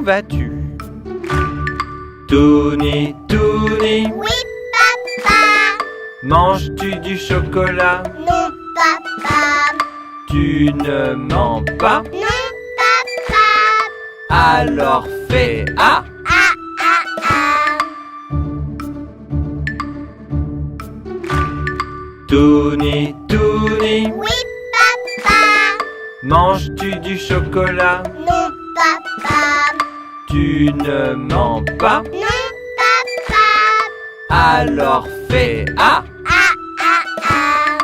vas-tu? Touni, Touni. Oui, papa. Manges-tu du chocolat? Non, papa. Tu ne mens pas? Non, papa. Alors fais A. Ah, ah, ah. Touni, Touni. Oui, papa. Manges-tu du chocolat? Non, papa. Tu ne mens pas? Non, papa. Alors fais A. Ah, ah, ah.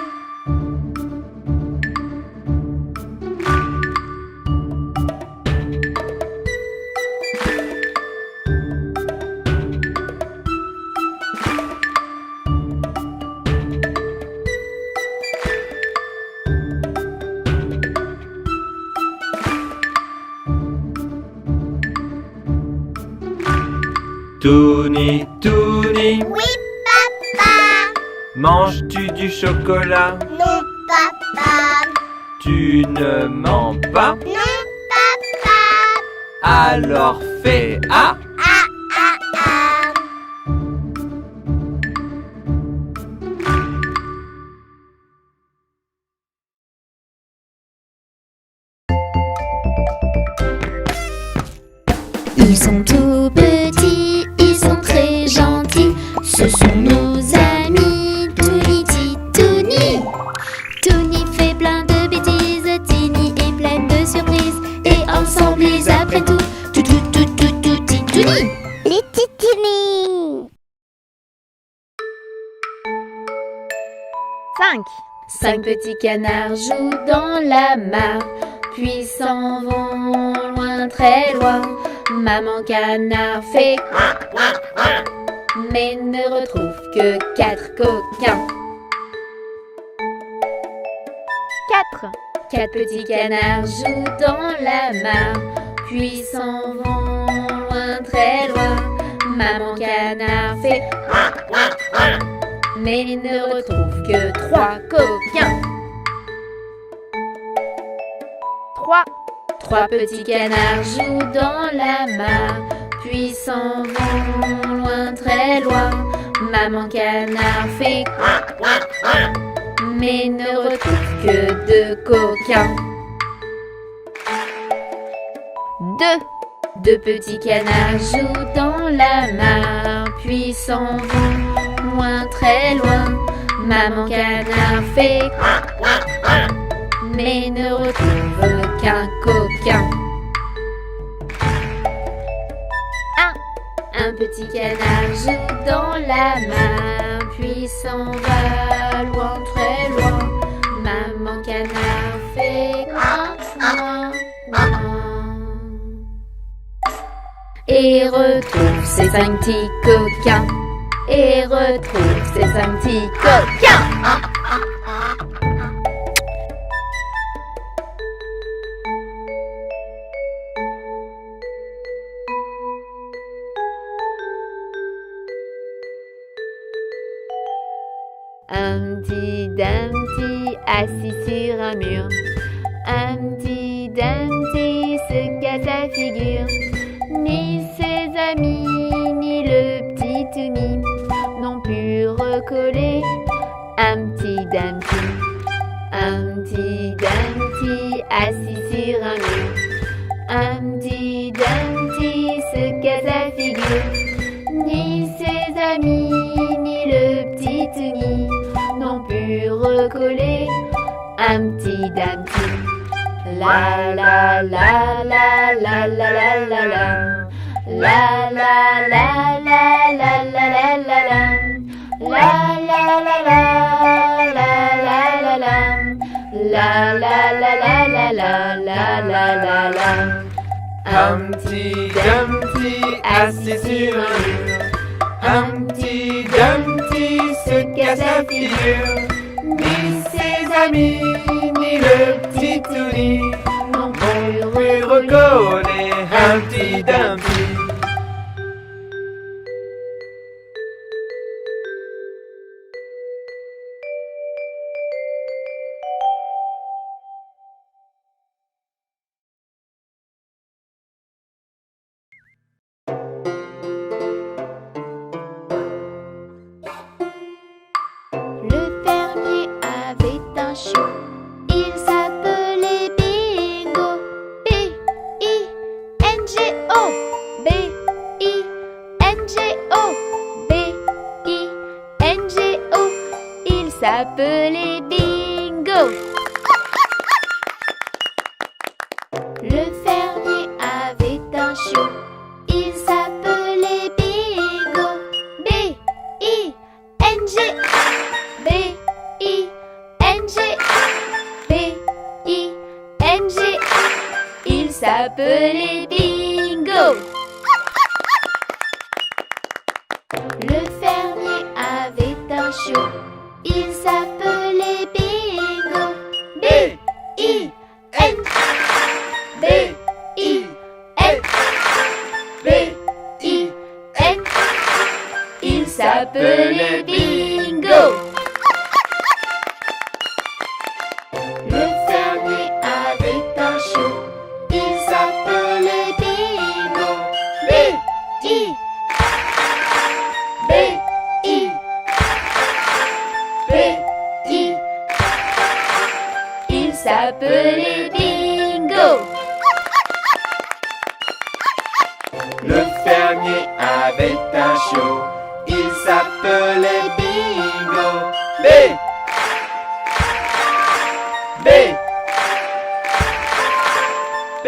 Touni, Touni. Oui, papa. Manges-tu du chocolat? Non, papa. Tu ne mens pas? Non, papa. Alors fais A. Ah, ah, ah. Ils sont tout petits, ils sont très gentils. Ce sont nos amis, Touni, Titouni. Touni fait plein de bêtises, Tini est pleine de surprises. Et ensemble ils apprennent tout, Titouni. Les titini. 5 petits canards jouent dans la mare, puis s'en vont loin, très loin. Maman canard fait mais ne retrouve que 4 coquins. 4 petits canards jouent dans la mare, puis s'en vont loin, très loin. Maman canard fait mais ne retrouve que 3 coquins. 3 petits canards jouent dans la mare, puis s'en vont loin, très loin. Maman canard fait mais ne retrouve que 2 coquins. 2 petits canards jouent dans la mare, puis s'en vont loin, très loin. Maman canard fait mais ne retrouve qu'un coquin. 1 petit canard joue dans la mare, puis s'en va loin, très loin. Maman canard fait ouin, ouin, et retrouve ses 5 petits coquins. Et retrouve ses 5 petits coquins. Humpty Dumpty assis sur un mur. Humpty Dumpty se casse la figure. Ni ses amis, ni le petit Touni n'ont pu recoller Humpty Dumpty. Humpty Dumpty assis sur un mur. Humpty Dumpty se casse la figure. Ni ses amis, ni le petit Touni n'ont pu recoller Humpty Dumpty. La la la la la la la la la. La la la la la la la la la. La la la la la la la la. La la la la la la la la la la. Humpty Dumpty assis sur un mur. Humpty Dumpty se casse la figure. Ni ses amis, ni le petit Touni n'ont pu recoller Humpty Dumpty. s'appelait Bingo. Le fermier avait un chiot, il s'appelait Bingo. B-I-N-G, B-I-N-G, B-I-N-G, il s'appelait Bingo. Le fermier avait un chiot, il s'appelait Bingo. B-I-N, B-I-N, B-I-N, il s'appelait Bingo. Le fermier avait un chiot, il s'appelait Bingo. B-I-N, il s'appelait Bingo. Le fermier avait un chiot, il s'appelait Bingo. B, B, B,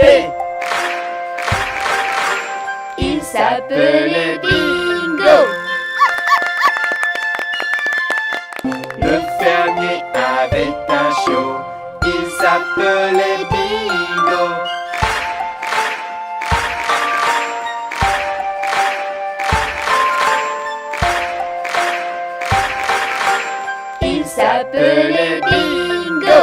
Il s'appelait Bingo. Le fermier avait un chiot, il s'appelait Bingo. Il s'appelait Bingo.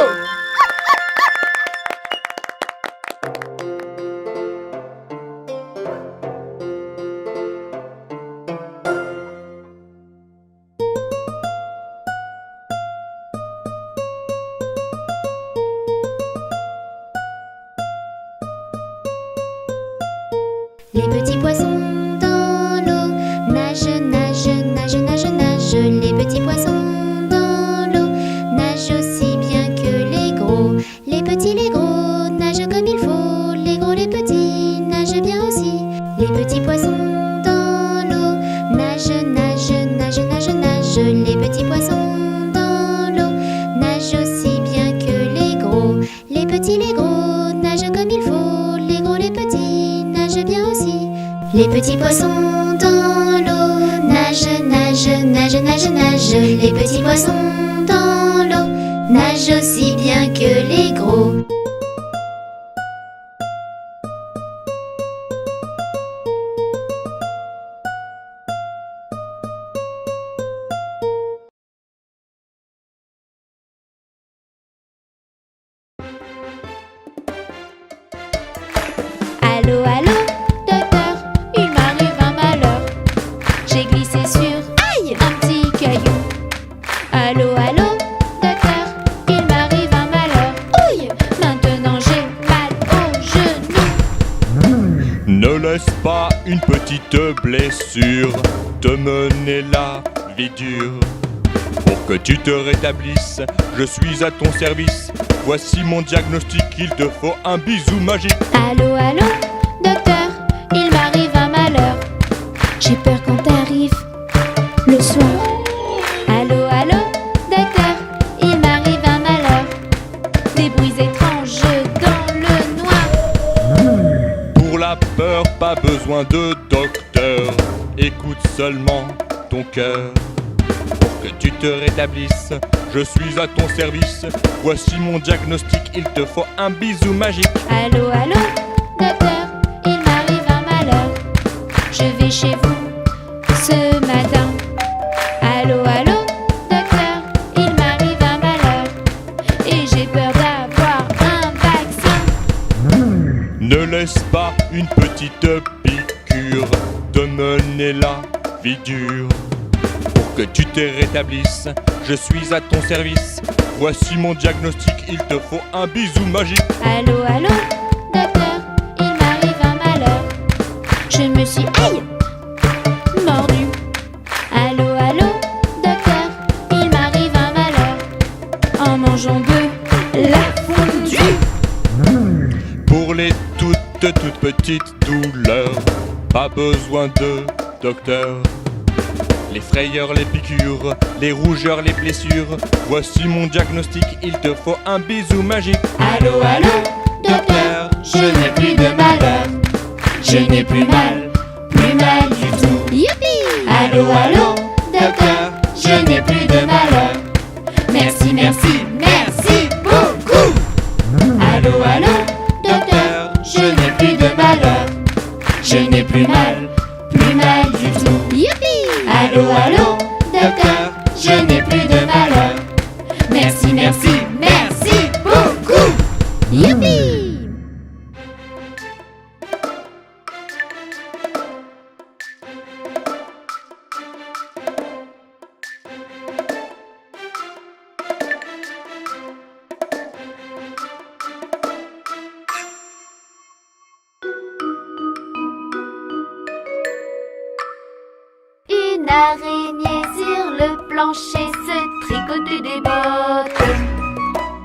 Les petits poissons dans l'eau nagent, nagent, nagent, nagent, nagent. Les petits poissons dans l'eau nagent aussi bien que les gros. Les petits, les gros nagent comme il faut. Les gros, les petits nagent bien aussi. Les petits poissons dans l'eau nagent, nagent, nagent, nagent, nagent. Les petits poissons dans l'eau nagent aussi bien que les gros. Les petits, les gros nagent comme il faut. Les gros, les petits nagent bien aussi. Les petits poissons dans l'eau nagent, nagent, nagent, nagent, nagent. Les petits poissons dans l'eau nagent aussi bien que les gros. Allô, allô, docteur, il m'arrive un malheur. J'ai glissé sur un petit caillou. Allô, allô, docteur, il m'arrive un malheur. Ouille, maintenant j'ai mal au genou. Ne laisse pas une petite blessure te mener la vie dure. Pour que tu te rétablisses, je suis à ton service. Voici mon diagnostic, il te faut un bisou magique. Allô, allô, docteur, il m'arrive un malheur. J'ai peur quand t'arrives le soir. Allô, allô, docteur, il m'arrive un malheur. Des bruits étranges dans le noir. Pour la peur, pas besoin de docteur. Écoute seulement ton cœur. Pour que tu te rétablisses, je suis à ton service. Voici mon diagnostic, il te faut un bisou magique. Allô, allô, docteur, il m'arrive un malheur. Je vais chez vous ce matin. Allô, allô, docteur, il m'arrive un malheur. Et j'ai peur d'avoir un vaccin. Ne laisse pas une petite piqûre te mener la vie dure. Pour que tu te rétablisses, je suis à ton service. Voici mon diagnostic, il te faut un bisou magique. Allô, allô, docteur, il m'arrive un malheur. Je me suis, mordu. Allô, allô, docteur, il m'arrive un malheur. En mangeant de la fondue. Pour les toutes petites douleurs, pas besoin de docteur. les frayeurs, les piqûres, les rougeurs, les blessures. Voici mon diagnostic, il te faut un bisou magique. Allô, allô, docteur, je n'ai plus de malheur. Je n'ai plus mal du tout. Youpi! Allô, allô, docteur, je n'ai plus de malheur. Merci, merci, merci beaucoup. Allô, allô, docteur, je n'ai plus de malheur. Je n'ai plus mal du tout. Youpi! Allô, allô, docteur, je n'ai plus de malheur. Merci, merci, merci beaucoup. Youpi! Une araignée sur le plancher se tricotait des bottes.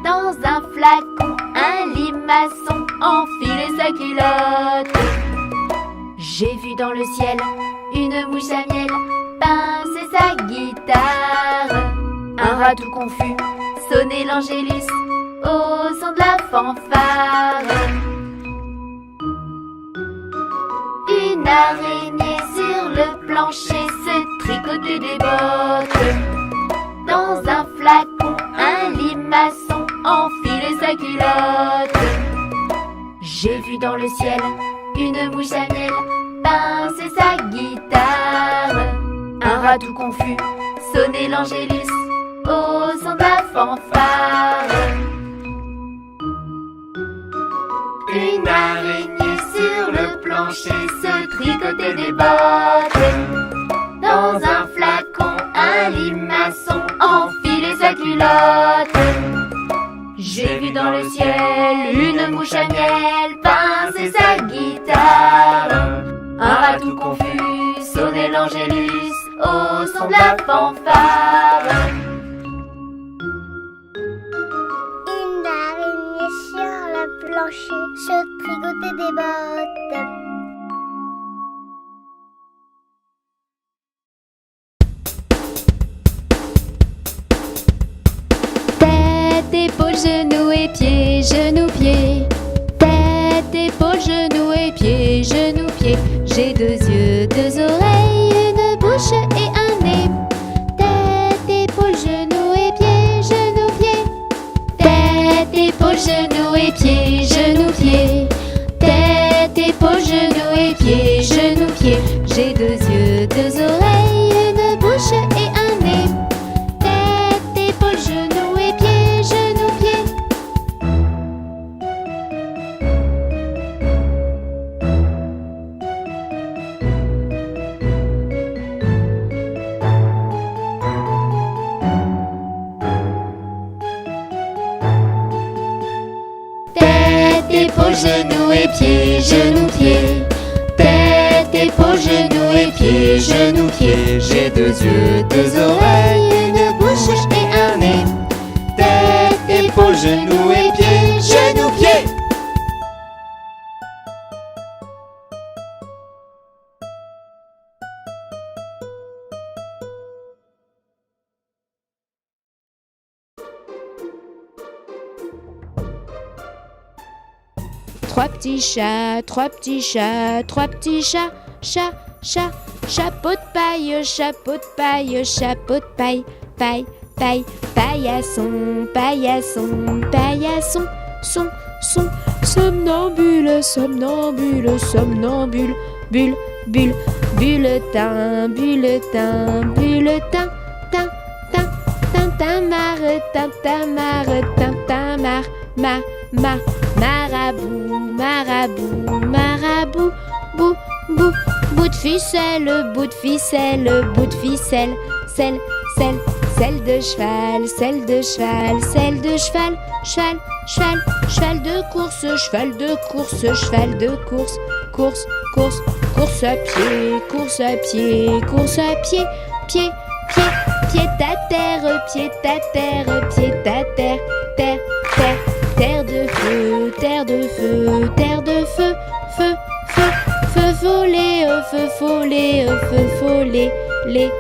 Dans un flacon, un limaçon enfilait sa culotte. J'ai vu dans le ciel une mouche à miel pincer sa guitare. Un rat tout confus sonnait l'angélus au son de la fanfare. Une araignée sur le plancher se tricotait des bottes. Dans un flacon, un limaçon enfilait sa culotte. J'ai vu dans le ciel une mouche à miel pincer sa guitare. Un rat tout confus sonnait l'angélus au son de la fanfare. Une araignée sur le plancher se tricotait des bottes. Dans un flacon, un limaçon enfilait sa culotte. J'ai vu dans le ciel une mouche à miel pincer sa guitare. Un rat tout confus sonnait l'angélus au son de la fanfare. Une araignée sur le plancher se tricotait des bottes. Tête, épaules, genoux et pieds, genoux, pieds. Tête, épaules, genoux et pieds, genoux, pieds. J'ai 2 yeux, 2 oreilles, une bouche et un nez. Tête, épaules, genoux et pieds, genoux, pieds. Tête, épaules, genoux et pieds, genoux, pieds. Tête, épaules, genoux et pieds, genoux, pieds. J'ai 2 yeux, 2 oreilles, une bouche et un nez. Tête, épaules, genoux et pieds, genoux, pieds. Tête, épaules, genoux et pieds, genoux, pieds. Tête, épaules, genoux et pieds, genoux, pieds. J'ai 2 yeux, 2 oreilles, une bouche et un nez. Tête, épaules, genoux et pieds, genoux, pieds. Trois petits chats, 3 petits chats, 3 petits chats, chat, chat, chapeau de paille, chapeau de paille, chapeau de paille, paille, paille, paillasson, paillasson, paillasson, son, somnambule, somnambule, somnambule, bulle, bulle, bulletin, bulletin, bulletin, tin, tin, tintamarre, tintamarre, tintamarre, marabout, marabout, marabout, bout, bout, bout de ficelle, bout de ficelle, bout de ficelle, selle, selle, selle de cheval, selle de cheval, selle de cheval, cheval, cheval, cheval de course, cheval de course, cheval de course, course, course, course à pied, course à pied, course à pied, pied, pied, pied à terre, pied à terre, pied à terre, terre, terre, terre de feu, terre de feu, terre de feu, feu, feu, feu follet, feu follet, feu follet, les,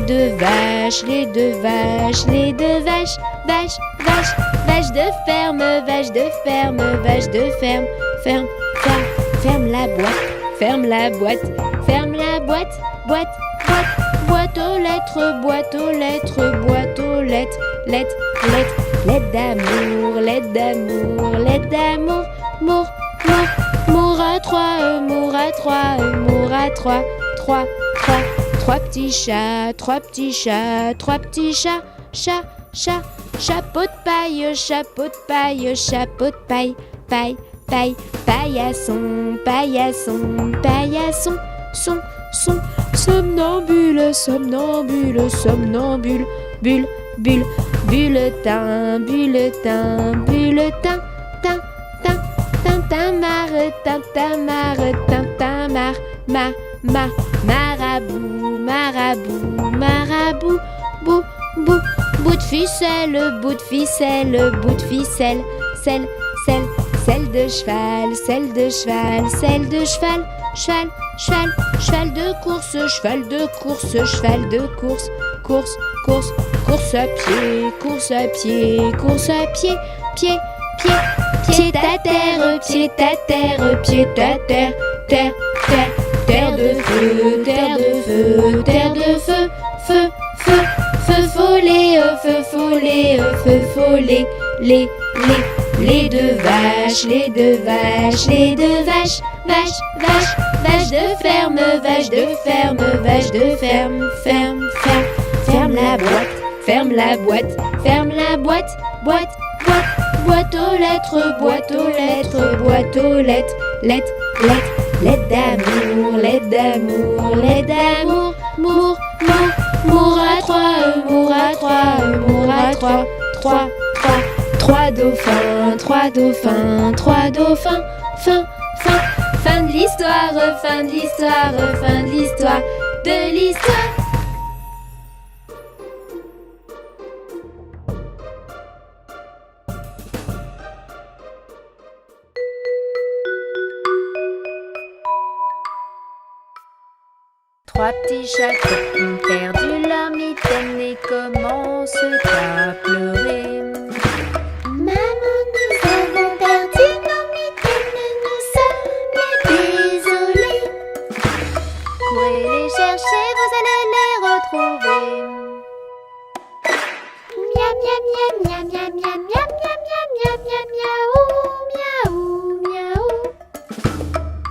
deux vaches, les deux vaches, les deux vaches, vache, vache, vache de ferme, vache de ferme, vache de ferme, ferme, ferme, ferme la boîte, ferme la boîte, ferme la boîte, boîte, boîte, boîte aux lettres, boîte aux lettres, boîte aux lettres, lettres, lettres, lettres d'amour, lettres d'amour, lettres d'amour, mour, mour, mour à trois, mour à trois, mour à trois, trois, trois, trois petits chats, trois petits chats, trois petits chats, chat, chat, chapeau de paille, chapeau de paille, chapeau de paille, paille, paille, paillasson, paillasson, paillasson, son, son, somnambule, somnambule, somnambule, bulle, bulle, bulletin, bulletin, bulletin, tin, tin, tintamarre, tintamarre, tintamarre, ma, marabout, marabout, marabout, bou, bou, bout de ficelle, bout de ficelle, bout de ficelle, selle, selle, selle de cheval, selle de cheval, selle de cheval, cheval, cheval, cheval de course, cheval de course, cheval de course, course, course, course à pied, course à pied, course à pied, pied, pied, pied à terre, pied à terre, pied à terre, terre, terre, terre de feu, terre de feu, terre de feu, feu, feu, feu follet, feu follet, feu follet, les deux vaches, les deux vaches, les deux vaches, vache, vache, vache de ferme, vache de ferme, vache de ferme, ferme, ferme, ferme la boîte, ferme la boîte, ferme la boîte, boîte, boîte, boîte aux lettres, boîte aux lettres, boîte aux lettres, lettres, lettres, lettres d'amour, lettres d'amour, lettres d'amour, mour, mour, mour à trois, mour à trois, mour à trois, trois, trois, trois dauphins, trois dauphins, trois dauphins, fin, fin, fin de l'histoire, fin de l'histoire, fin de l'histoire, de l'histoire. Trois petits chats ont perdu leur mitaine et commencent à pleurer. Maman, nous avons perdu nos mitaines, nous sommes désolés. Courez les chercher, vous allez les retrouver. Miam, miam, miam, miam, miam, miam, miam, miam, miam, miam, miam, miaou, miaou, miaou.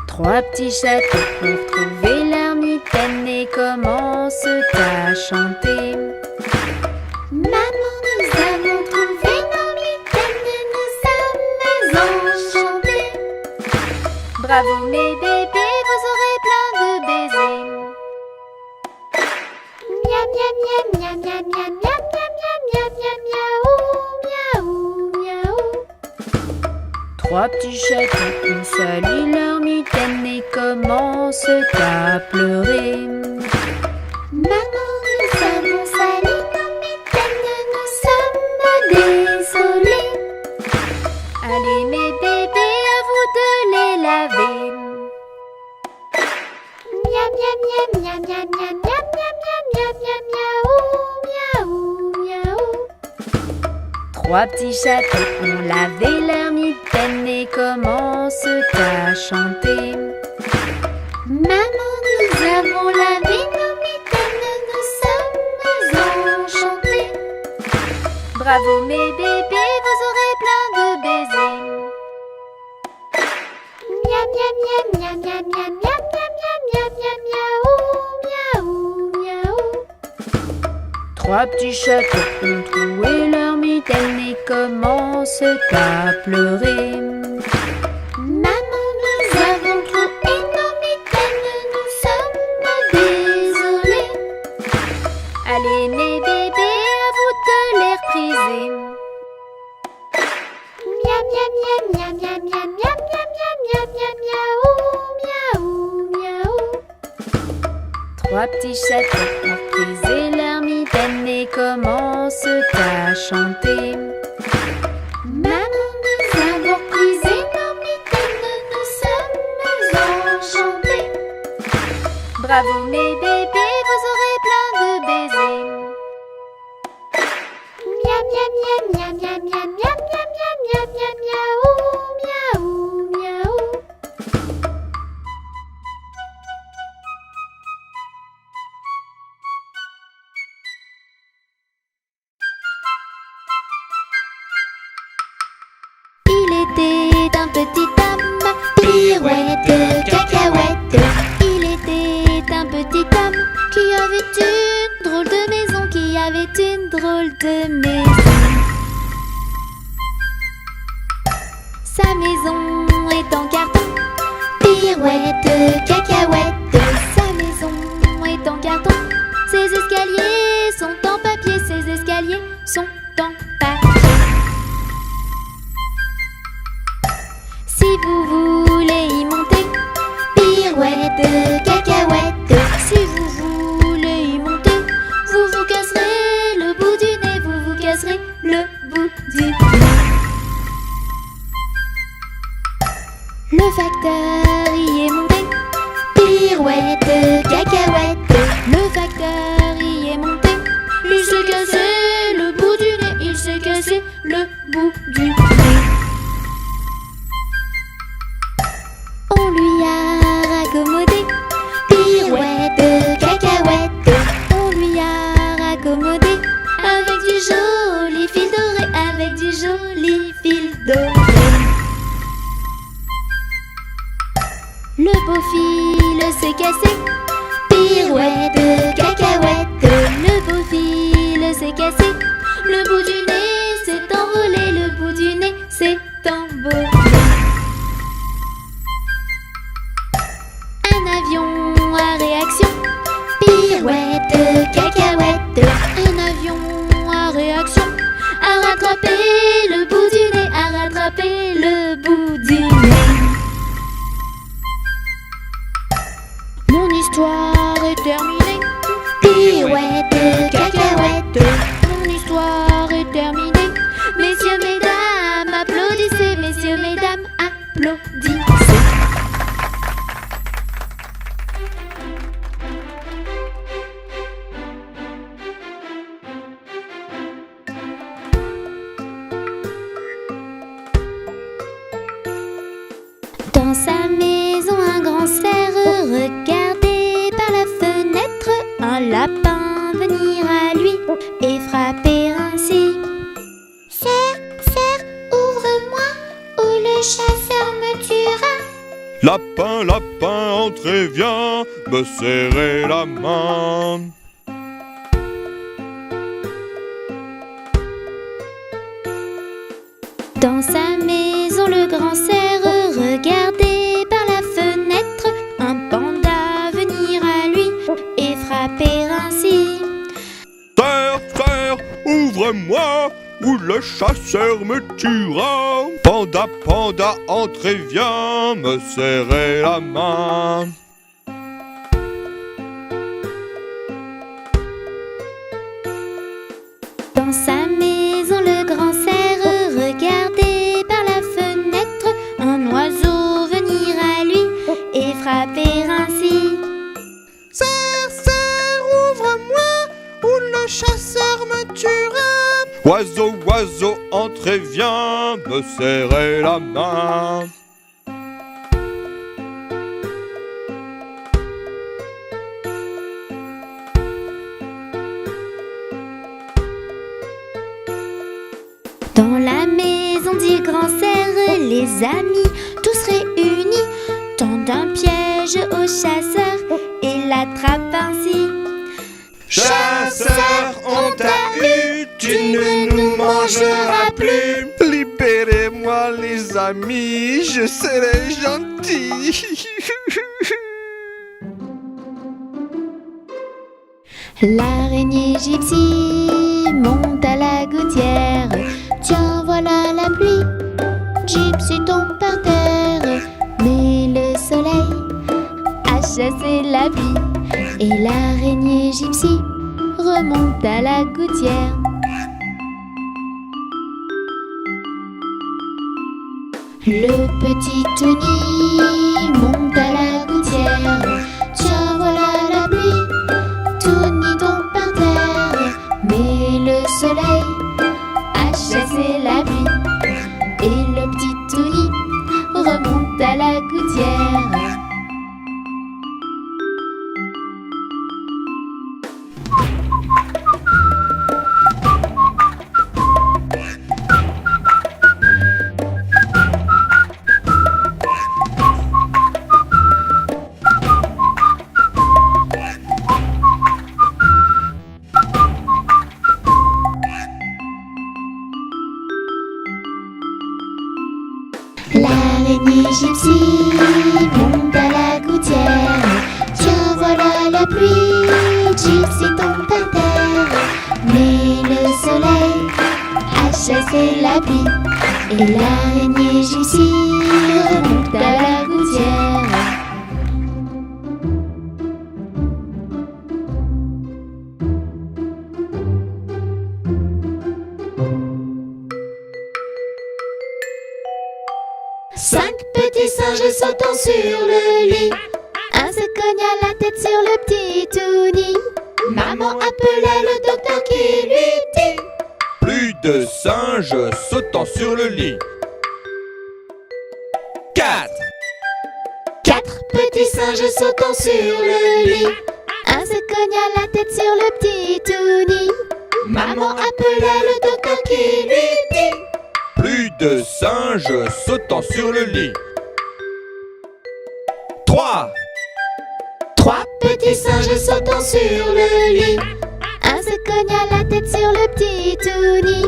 Trois petits chats ont retrouvé leur mitaine et commencent à chanter. Maman, nous avons trouvé nos mitaines, nous sommes enchantés. Bravo mes bébés, vous aurez plein de baisers. Miam, miam, miam, miam, miam, miam, miam, miam, miam, miam, miam, miaou, miaou, miaou. Trois petits chats ont sali leur mitaine et commencent à pleurer. Maman, nous avons sali nos mitaines, nous sommes désolés. Allez mes bébés, à vous de les laver. Miam, miam, miam, miam, miam, miam, miam, miam, miam, miam, miaou, miaou, miaou. Trois petits chats ont lavé leur mitaine et commencent à chanter. Maman, nous avons lavé nos mitaines, nous sommes enchantés. Bravo mes bébés, vous aurez plein de baisers. Miam, miam, miam, miam, miam, miam, miam, miam, miam, miam, miaou, miaou, miaou. Trois petits chats ont troué leur mitaine et commencent à pleurer. Maman, nous avons trouvé nos mitaines, nous sommes désolés. Allez mes bébés, à vous de les repriser. Miam, miam, miam, miam, miam, miam, miam, miam, miam, miam, miaou, miaou, miaou. Trois petits chats ont reprisé leur mitaine et commencent à chanter. Maman, nous avons brisé nos mitaines, nous sommes enchantés. Bravo mes bébés, vous aurez plein de baisers. miam, miam, miam, miam, miam, miam, miam, miam, miam, miaou, miaou, miaou. Il était un petit homme, pirouette, cacahuète. Il était un petit homme qui avait une drôle de maison, qui avait une drôle de maison. Sa maison est en carton, pirouette, cacahuète. Sa maison est en carton, ses escaliers sont en papier, ses escaliers sont en papier. Si vous voulez y monter, pirouette, cacahuète. Si vous voulez y monter, vous vous casserez le bout du nez, vous vous casserez le bout du nez. Le facteur y est monté, pirouette, cacahuète. Le facteur y est monté, il s'est cassé le bout du nez, il s'est cassé le bout du nez. On lui a raccommodé, pirouette, cacahuète. On lui a raccommodé avec du joli fil doré, avec du joli fil doré. Le beau fil s'est cassé, pirouette, cacahuète. Le beau fil s'est cassé, le bout du nez s'est envolé, le bout du nez s'est envolé. Un avion à réaction, pirouette, cacahuète. Un avion à réaction a rattrapé le bout du nez, a rattrapé le bout du nez. Mon histoire est terminée, pirouette, cacahuète. Mon histoire est terminée. Messieurs, mesdames, applaudissez, messieurs, mesdames, applaudissez. Dans sa maison, un grand cerf regardait par la fenêtre un lapin venir à lui et frapper ainsi. Cerf, cerf, ouvre-moi, ou le chasseur me tuera. Lapin, lapin, entrez, viens me serrer la main. Dans sa maison, le grand cerf regardait par la fenêtre un panda venir à lui et frapper ainsi. Cerf, cerf, ouvre-moi, ou le chasseur me tuera. Panda, panda, entrez, viens me serrer la main. Dans sa maison, le grand cerf regardait par la fenêtre un oiseau venir à lui et frapper ainsi. Cerf, cerf, ouvre-moi, ou le chasseur me tuera. Oiseau, oiseau, entrez, viens me serrer la main. Dans la maison du grand cerf, les amis, tous réunis, tendent un piège au chasseur et l'attrapent ainsi. Chasseur, on t'a eu, tu ne nous mangeras plus. Libérez-moi les amis, je serai gentil. L'araignée gypsy monte à la gouttière. Tiens, voilà la pluie. Gypsy tombe par terre. Mais le soleil a chassé la pluie. Et l'araignée gypsy remonte à la gouttière. Le petit Tony monte à la gouttière. Tiens, voilà la pluie. Tony tombe par terre. Mais le soleil gypsy monte à la gouttière. Tiens, voilà la pluie, gypsy tombe par terre. Mais le soleil a chassé la pluie et l'araignée gypsy remonte à la gouttière. Cinq petits singes sautant sur le lit. Un se cogna la tête sur le petit Tony. Maman appela le docteur qui lui dit: Plus de singes sautant sur le lit. 4. Quatre petits singes sautant sur le lit. Un se cogna la tête sur le petit Tony. Maman appela le docteur qui lui dit: Plus de singes sautant sur le lit. 3. Trois petits singes sautant sur le lit. Un se cogna la tête sur le petit Tony.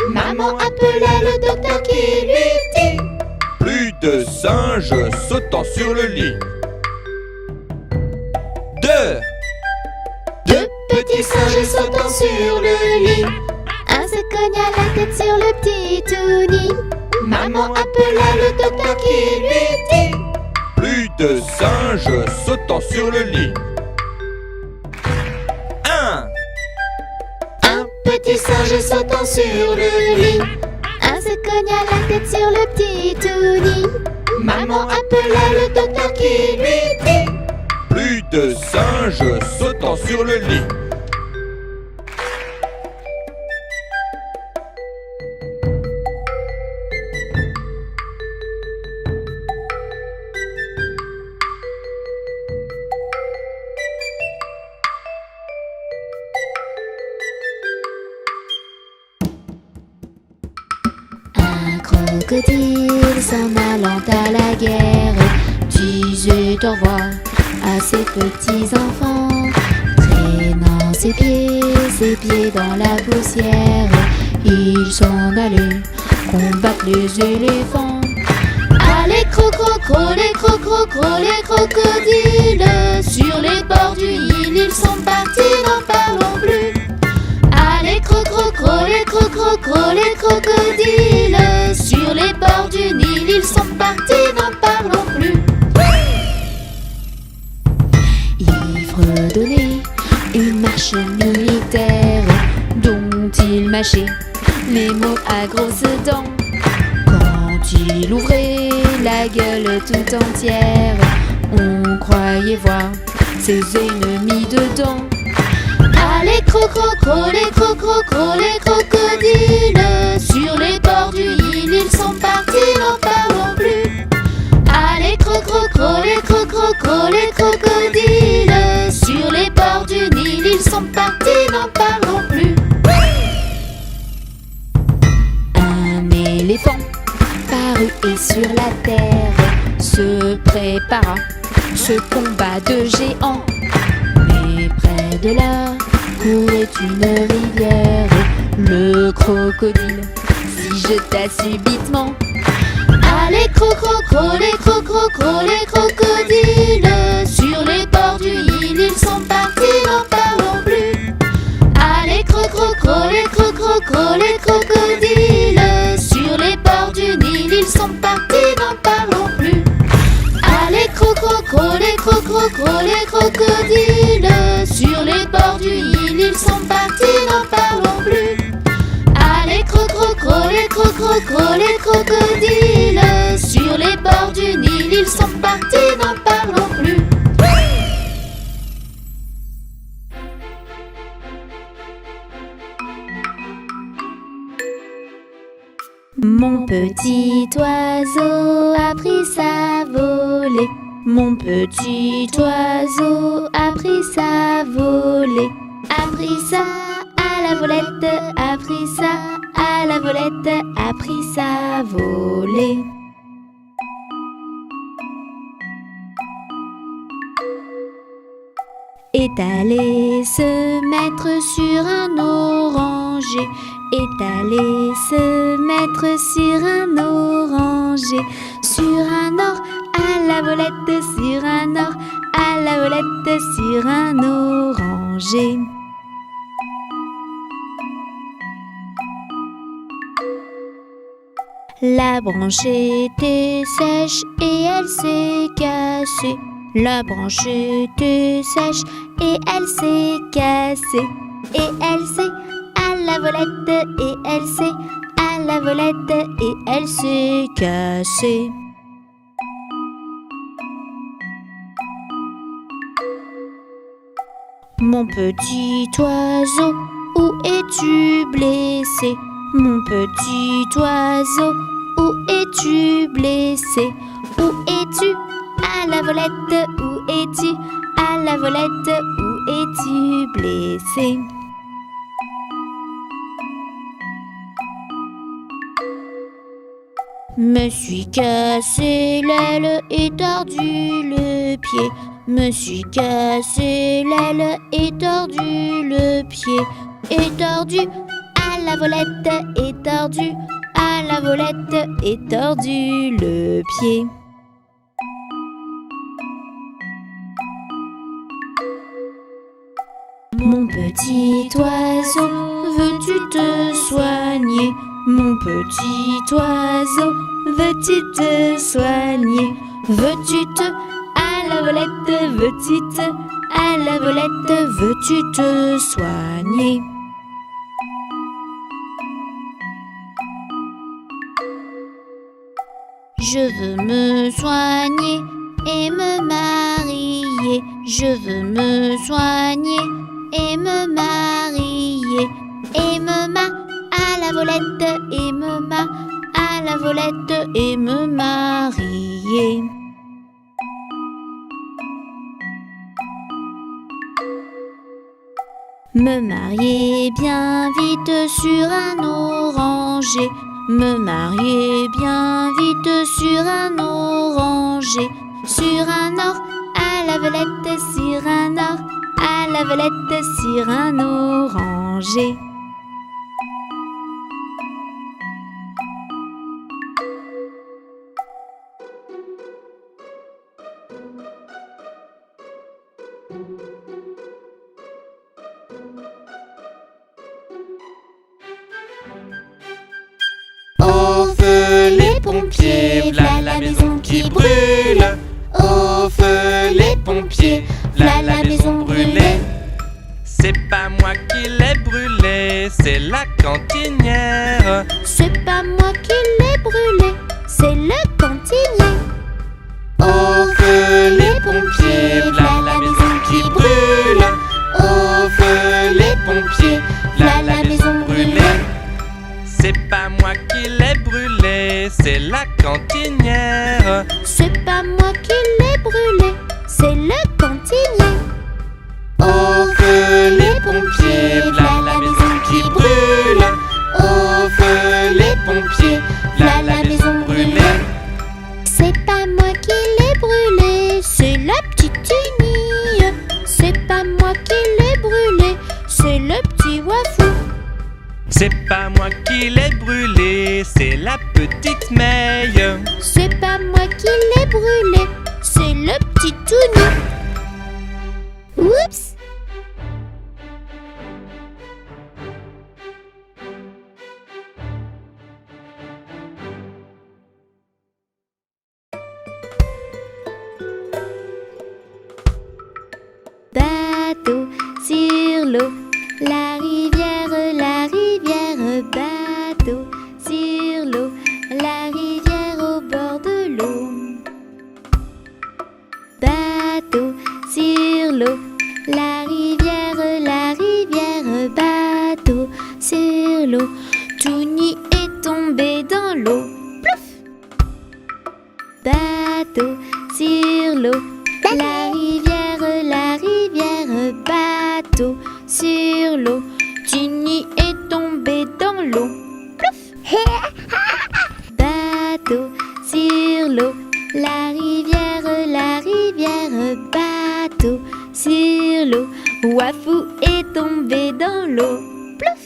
Maman appela le docteur qui lui dit: Plus de singes sautant sur le lit. 2. Deux petits singes sautant sur le lit. Un se cogna la tête sur le petit Tony. Maman appela le docteur qui lui dit: Plus de singes sautant sur le lit. 1. Un petit singe sautant sur le lit. Un se cogna la tête sur le petit Tony. Maman appela le docteur qui lui dit: Plus de singes sautant sur le lit. Un crocodile s'en allant à la guerre disait au revoir à ses petits enfants. Traînant ses pieds dans la poussière, ils s'en allaient combattre les éléphants. Allez crocro, les crocodiles, sur les bords du Nil, ils sont partis, n'en parlons plus. Allez crocro, les crocodiles, sur les bords du Nil, ils sont partis, n'en parlons plus. Il fredonnait une marche militaire dont il mâchait les mots à grosses dents. Quand il ouvrait la gueule tout entière, on croyait voir ses ennemis dedans. Allez crocro, les crocodiles, sur les bords du Nil, ils sont partis, n'en parlons plus. Allez crocro, les crocodiles, sur les bords du Nil, ils sont partis, n'en parlons plus. Un éléphant parut et sur la terre se prépara ce combat de géants. Mais près de là courait une rivière. Le crocodile s'y jeta subitement. Allez crocro, les crocodiles, sur les bords du Nil, ils sont partis, n'en parlons plus. Allez crocro, les crocodiles, sur les bords du Nil, ils sont partis, n'en parlons plus. Allez crocro, les crocodiles, sur les bords du Nil, ils sont partis, n'en parlons plus. Allez crocro, les crocodiles, sur les bords du Nil, ils sont partis, n'en parlons plus. Mon petit oiseau a pris sa volée. Mon petit oiseau a pris sa volée. A pris ça à la volette, a pris ça à la volette, a pris sa volée. Est allé se mettre sur un oranger. Est allé se mettre sur un oranger. sur un or, à la volette sur un or, à la volette sur un oranger. La branche était sèche et elle s'est cassée. La branche était sèche et elle s'est cassée. Et elle s'est à la volette, et elle s'est à la volette, et elle s'est cassée. Mon petit oiseau, où es-tu blessé? Mon petit oiseau, où es-tu blessé? Où es-tu? À la volette, où es-tu? À la volette, où es-tu blessé? Me suis cassé l'aile et tordu le pied. Me suis cassé l'aile et tordu le pied. Et tordu à la volette, et tordu à la volette, et tordu le pied. Mon petit oiseau, veux-tu te soigner? Mon petit oiseau, veux-tu te soigner? Veux-tu te à la volette, veux-tu te à la volette, veux-tu te soigner? Je veux me soigner et me marier. Je veux me soigner et me marier. Et me à la volette, et me à la volette, et me marier. Me marier bien vite sur un oranger. Me marier bien vite sur un oranger. Sur un or, à la volette, sur un or, à la volette, sur un oranger. Au feu les pompiers, v'là la maison qui brûle. Au feu les pompiers, v'là la maison brûlée. C'est pas moi qui l'ai brûlé, c'est la cantinière. C'est pas moi qui l'ai brûlé, c'est le cantinier. Au feu les pompiers, v'là la maison qui brûle. Au feu les pompiers, v'là la maison brûlée. C'est pas moi qui l'ai brûlé, c'est la cantinière. C'est pas moi qui l'ai brûlé, c'est le cantinier. Au feu les pompiers, v'là la maison qui brûle. Au feu les pompiers, v'là la maison brûlée. C'est pas moi qui l'ai brûlé, c'est la petite Unie. C'est pas moi qui l'ai brûlé, c'est le petit Wafou. C'est pas moi qui l'ai brûlé, c'est la petite Meille. C'est pas moi qui l'ai brûlé, c'est le petit Tounou. Oups! Bateau sur l'eau, la rivière, bateau sur l'eau, la rivière au bord de l'eau. Bateau sur l'eau, la rivière, bateau sur l'eau. Touni est tombé dans l'eau. Plouf! Bateau sur l'eau, la rivière, bateau sur l'eau. Tini est tombé dans l'eau. Plouf! Bateau sur l'eau, la rivière, bateau sur l'eau. Wafou est tombé dans l'eau. Plouf!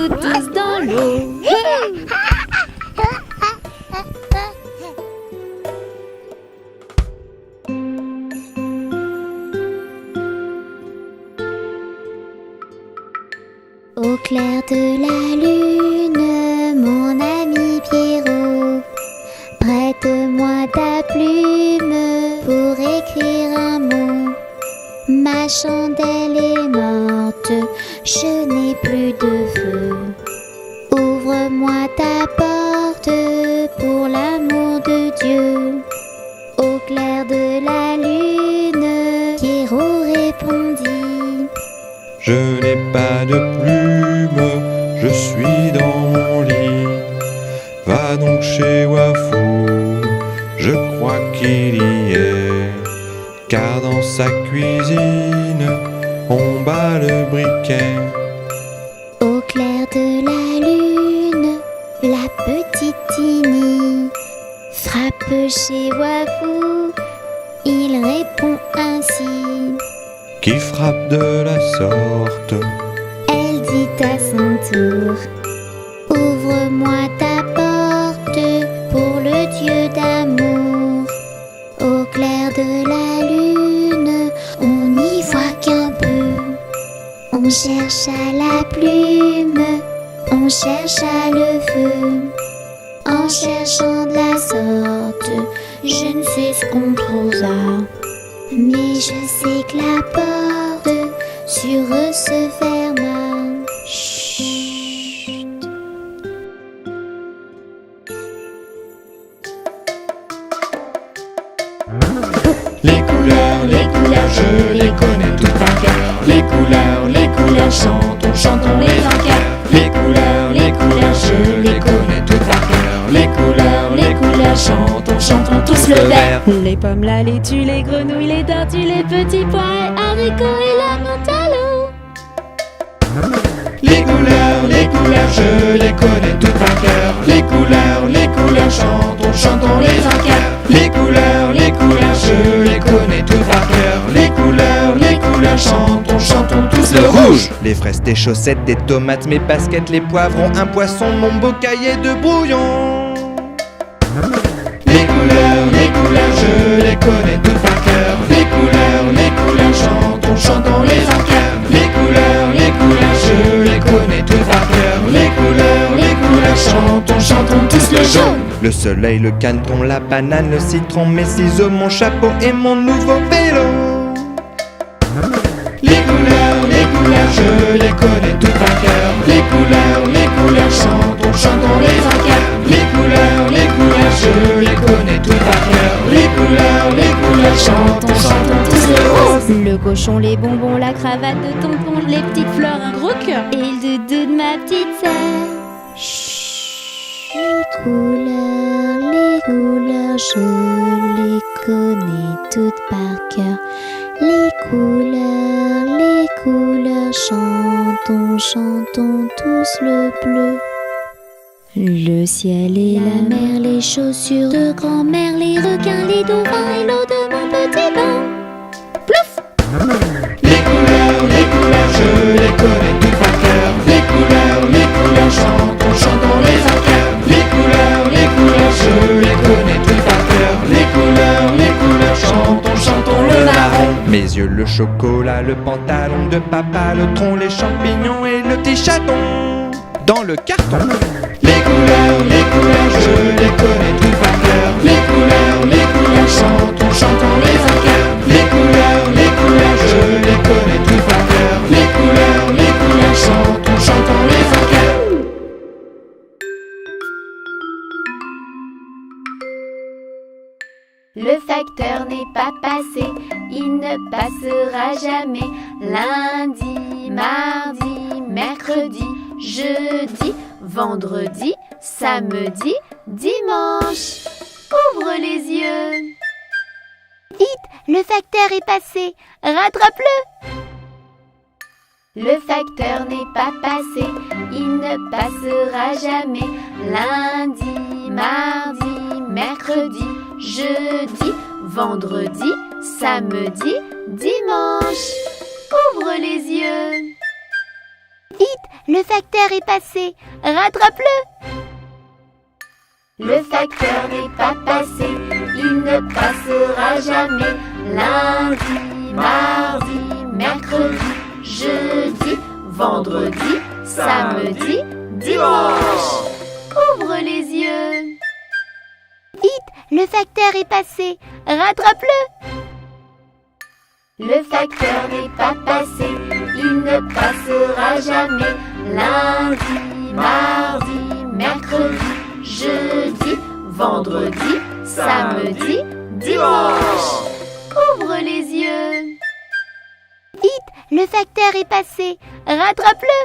tous dans l'eau. Au clair de la lune, mon ami Pierrot, prête-moi ta plume pour écrire un mot. Ma chandelle est morte, je n'ai plus de feu. Ouvre-moi ta porte pour l'amour de Dieu. Au clair de la lune, Pierrot répondit: Je n'ai pas de plume, je suis dans mon lit. Va donc chez Wafou, je crois qu'il y est. Car dans sa cuisine, on bat le briquet. Au clair de la lune, la petite Tini frappe chez Wafou. Il répond ainsi: Qui frappe de la sorte? Elle dit à son tour: Ouvre-moi ta porte pour le Dieu d'amour. Au clair de la lune, on n'y voit qu'un peu. On cherche à la plume, on cherche à le feu. En cherchant de la sorte, je ne sais ce qu'on trouvera. Mais je sais que la porte sur eux se ferma. Chut. Les couleurs, je les connais toutes par cœur. Les couleurs, chantons les en chœur. Les couleurs, je les connais toutes par cœur. Les couleurs, chantons tous le vert. Les pommes, la laitue, les grenouilles, les tortues, les petits pois, haricots et la menthe à l'eau. Les couleurs, je les connais toutes par cœur. Les couleurs, chantons les en chœur. Les couleurs, je les connais toutes par cœur. Les couleurs, chantons tous le rouge. Les fraises, tes chaussettes, des tomates, mes baskets, les poivrons, un poisson, mon beau cahier de brouillon. Les couleurs, je les connais toutes par cœur. Les couleurs, chantons les en chœur. Les couleurs, je les connais toutes par cœur. Les couleurs, chantons tous le jaune. Le soleil, le caneton, la banane, le citron, mes ciseaux, mon chapeau et mon nouveau vélo. Les couleurs, je les connais toutes par cœur. Les couleurs, chantons les en chœur. Les couleurs, je les connais toutes par cœur. Les couleurs, chantons tous le rose. Le cochon, les bonbons, la cravate de tonton, les petites fleurs, un gros cœur et le doudou de ma petite sœur. Les couleurs, je les connais toutes par cœur. Les couleurs, chantons tous le bleu. Le ciel et La mer, les chaussures de grand-mère, les requins, les dauphins et l'eau de mon petit bain. Les couleurs, je les connais toutes par cœur. Les couleurs, chantons les en chœur. Les couleurs, je les connais toutes par cœur. Les couleurs, chantons le marron. Mes yeux, le chocolat, le pantalon de papa, le tronc, les champignons et le petit chaton. Dans le carton. Les couleurs, je les connais toutes par cœur. Les couleurs, chantons les en chœur. Les couleurs, je les connais toutes par cœur. Les couleurs, chantons les en chœur. Le facteur n'est pas passé, il ne passera jamais. Lundi, mardi, mercredi, jeudi, vendredi, samedi, dimanche. Ouvre les yeux. Le facteur est passé, rattrape-le. Le facteur n'est pas passé, il ne passera jamais. Lundi, mardi, mercredi, jeudi, vendredi, samedi, dimanche. Ouvre les yeux. le facteur est passé, rattrape-le. Le facteur n'est pas passé, il ne passera jamais. Lundi, mardi, mercredi, jeudi, vendredi, samedi, dimanche. Ouvre les yeux. Vite, le facteur est passé, rattrape-le. Le facteur n'est pas passé, il ne passera jamais. Lundi, mardi, mercredi, jeudi, vendredi, samedi, dimanche. Ouvre les yeux. Vite, le facteur est passé, rattrape-le.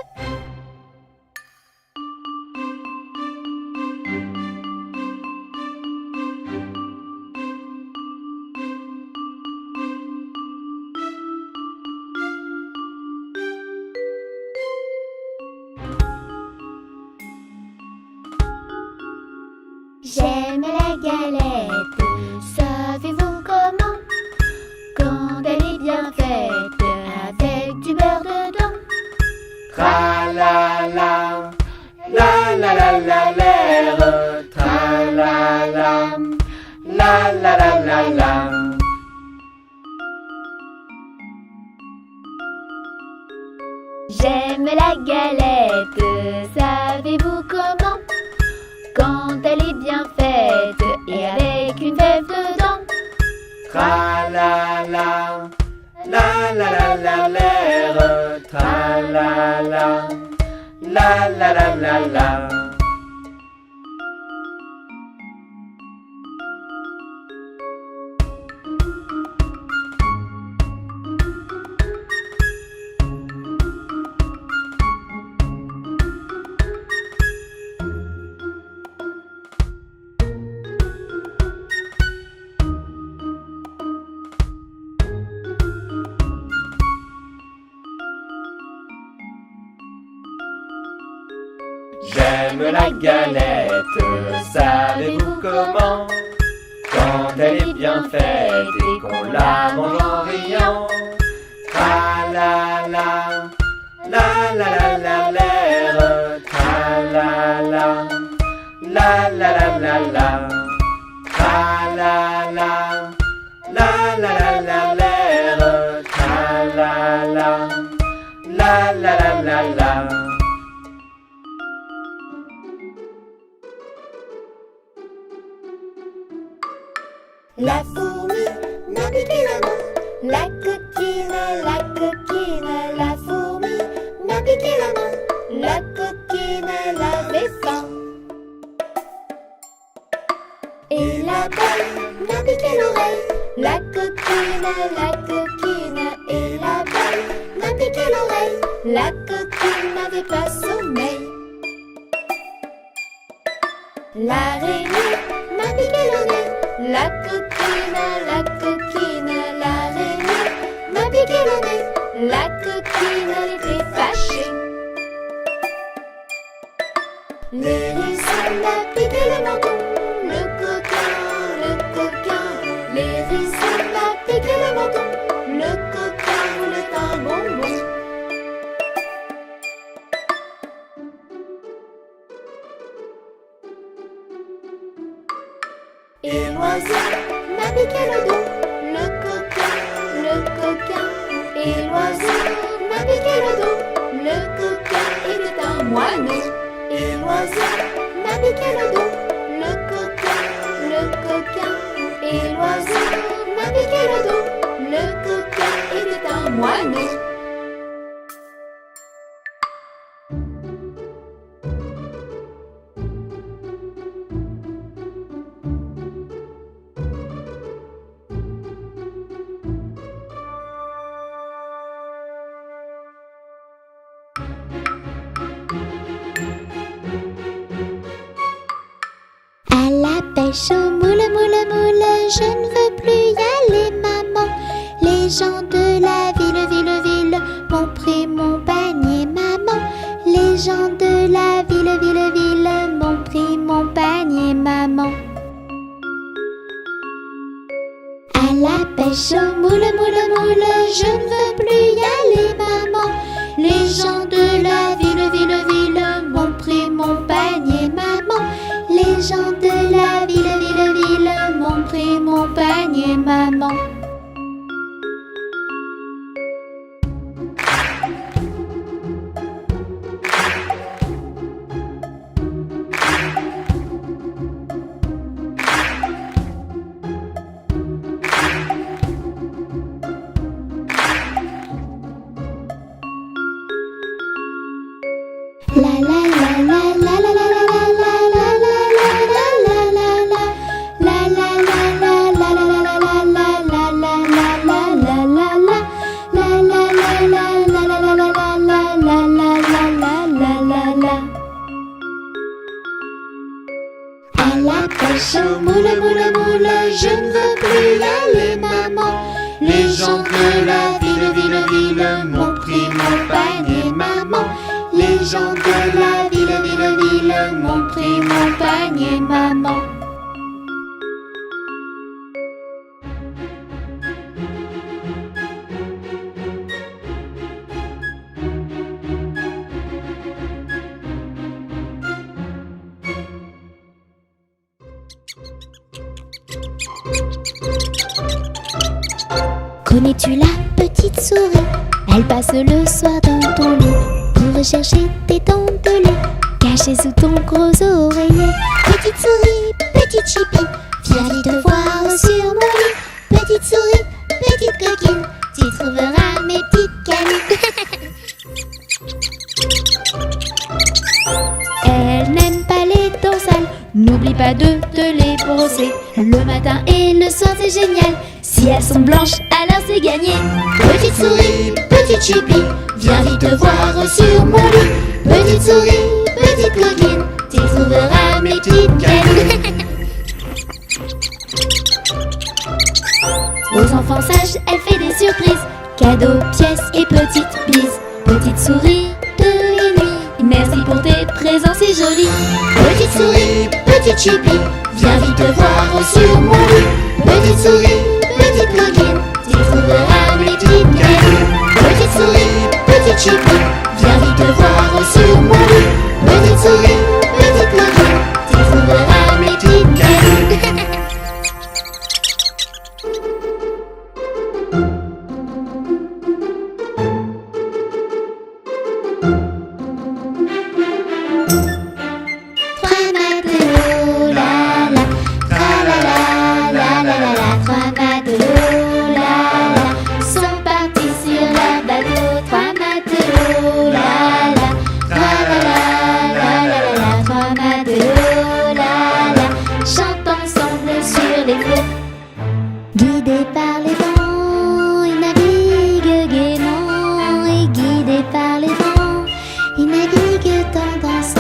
J'aime la galette, savez-vous comment? Quand elle est bien faite, avec du beurre dedans. Tra-la-la, la-la-la-la-la, tra-la-la, la-la-la-la-la. J'aime la galette, savez-vous comment? Quand elle est bien faite et avec une fève dedans. Tra-la-la, la-la-la-la-la, tra-la-la, la-la-la-la-la. J'aime la galette, savez-vous comment? Quand elle est bien faite et qu'on la mange en riant. Tra-la-la, la-la-la-la-la, tra-la-la, la-la-la-la-la, tra-la-la, la-la-la-la-la, tra-la-la, la-la-la-la-la. La fourmi m'a piqué la main, la coquine, la fourmi m'a piqué la main, la coquine, elle avait faim. Et la belle m'a piqué l'oreille, la coquine, et la belle m'a piqué l'oreille, la coquine n'avait pas sommeil. L'araignée m'a piqué le nez, la coquine, l'araignée m'a piqué le nez, la coquine, elle était fâchée. L'hérisson m'a piqué le menton, le coquin, l'hérisson m'a piqué le menton, le coquin voulait un bonbon. Et l'oiseau m'a piqué le dos, le coquin, et l'oiseau m'a piqué le dos, le coquin était un moineau. Et l'oiseau m'a piqué le dos, le coquin, et l'oiseau m'a piqué le dos, le coquin était un moineau. Pêche au moule, moule, moule, je ne veux plus y aller, maman. Les gens de la ville, ville, ville m'ont pris mon panier, maman. Les gens de la ville, ville, ville m'ont pris mon panier, maman. À la pêche au moule, moule, moule, je ne veux plus y aller, maman. Les gens de la ville, ville ville m'ont pris mon panier, maman. Les gens de la ville m'ont pris mon panier, maman. La la la la la la la à la pêche au moule, moule, moule, je ne veux plus y aller, maman. Les gens de la ville m'ont pris mon panier, maman. Les gens de la ville m'ont pris mon panier, maman. Connais-tu la petite souris? Elle passe le soir dans ton lit pour rechercher tes dents de lait cachées sous ton gros oreiller. Petite souris, petite chipie, viens vite voir sur mon lit. Petite souris, petite coquine, tu trouveras mes petites canines. Elle n'aime pas les dents sales, n'oublie pas de te les brosser le matin et le soir, c'est génial. Si elles sont blanches, alors c'est gagné. Petite souris, petite chipie, viens vite voir sur mon lit. Petite souris, petite coquine, tu trouveras mes petites canines. Aux enfants sages, elle fait des surprises, cadeaux, pièces et petites bises. Petite souris de minuit, merci pour tes présents, c'est joli. Petite souris, petite chipie, viens vite voir sur mon lit. Petite souris, petite coquine, tu trouveras mes petites canines. Petite souris, petite chipie, viens vite voir sur mon lit. Petite souris, petite coquine, tu trouveras mes petites canines. Trois matelots, la la, tra la la, la la la la. Trois matelots, la la, sont partis sur leur bateau. Trois matelots, la la, tra la la, la la la la. Trois matelots, la la, chantent ensemble sur les flots. Guidés par les vents, ils naviguent gaiement. Et guidés par les vents, ils naviguent en dansant.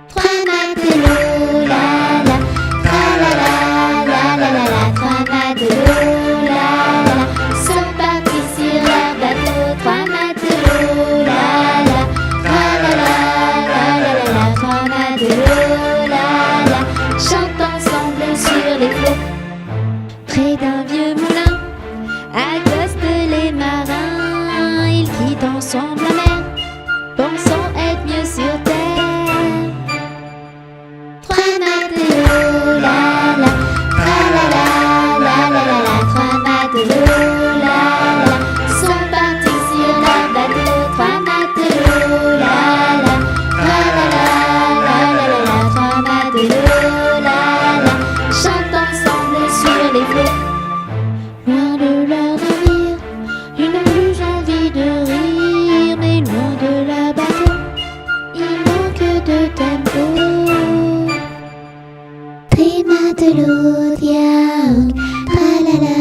Trois matelots, la la, tra la la, la la la la. Trois matelots, la la, sont partis sur leur bateau. Trois matelots, la la, tra la la, la la la la. Trois matelots, la la, chantent ensemble sur les flots. Près d'un vieux moulin, accostent les marins. Ils quittent ensemble la mer, pensant être mieux sur terre. Trois matelots, la la, tra la la, la la la la. Trois matelots, la la, sont partis sur leur bateau. Trois matelots, la la, tra la la, la la la la. Trois matelots, la la, chantent ensemble sur les flots. Loin de leur navire, ils n'ont plus envie de rire, mais loin de la bateau, il manque de tempo. Tri matelot, yaoung, tra la la,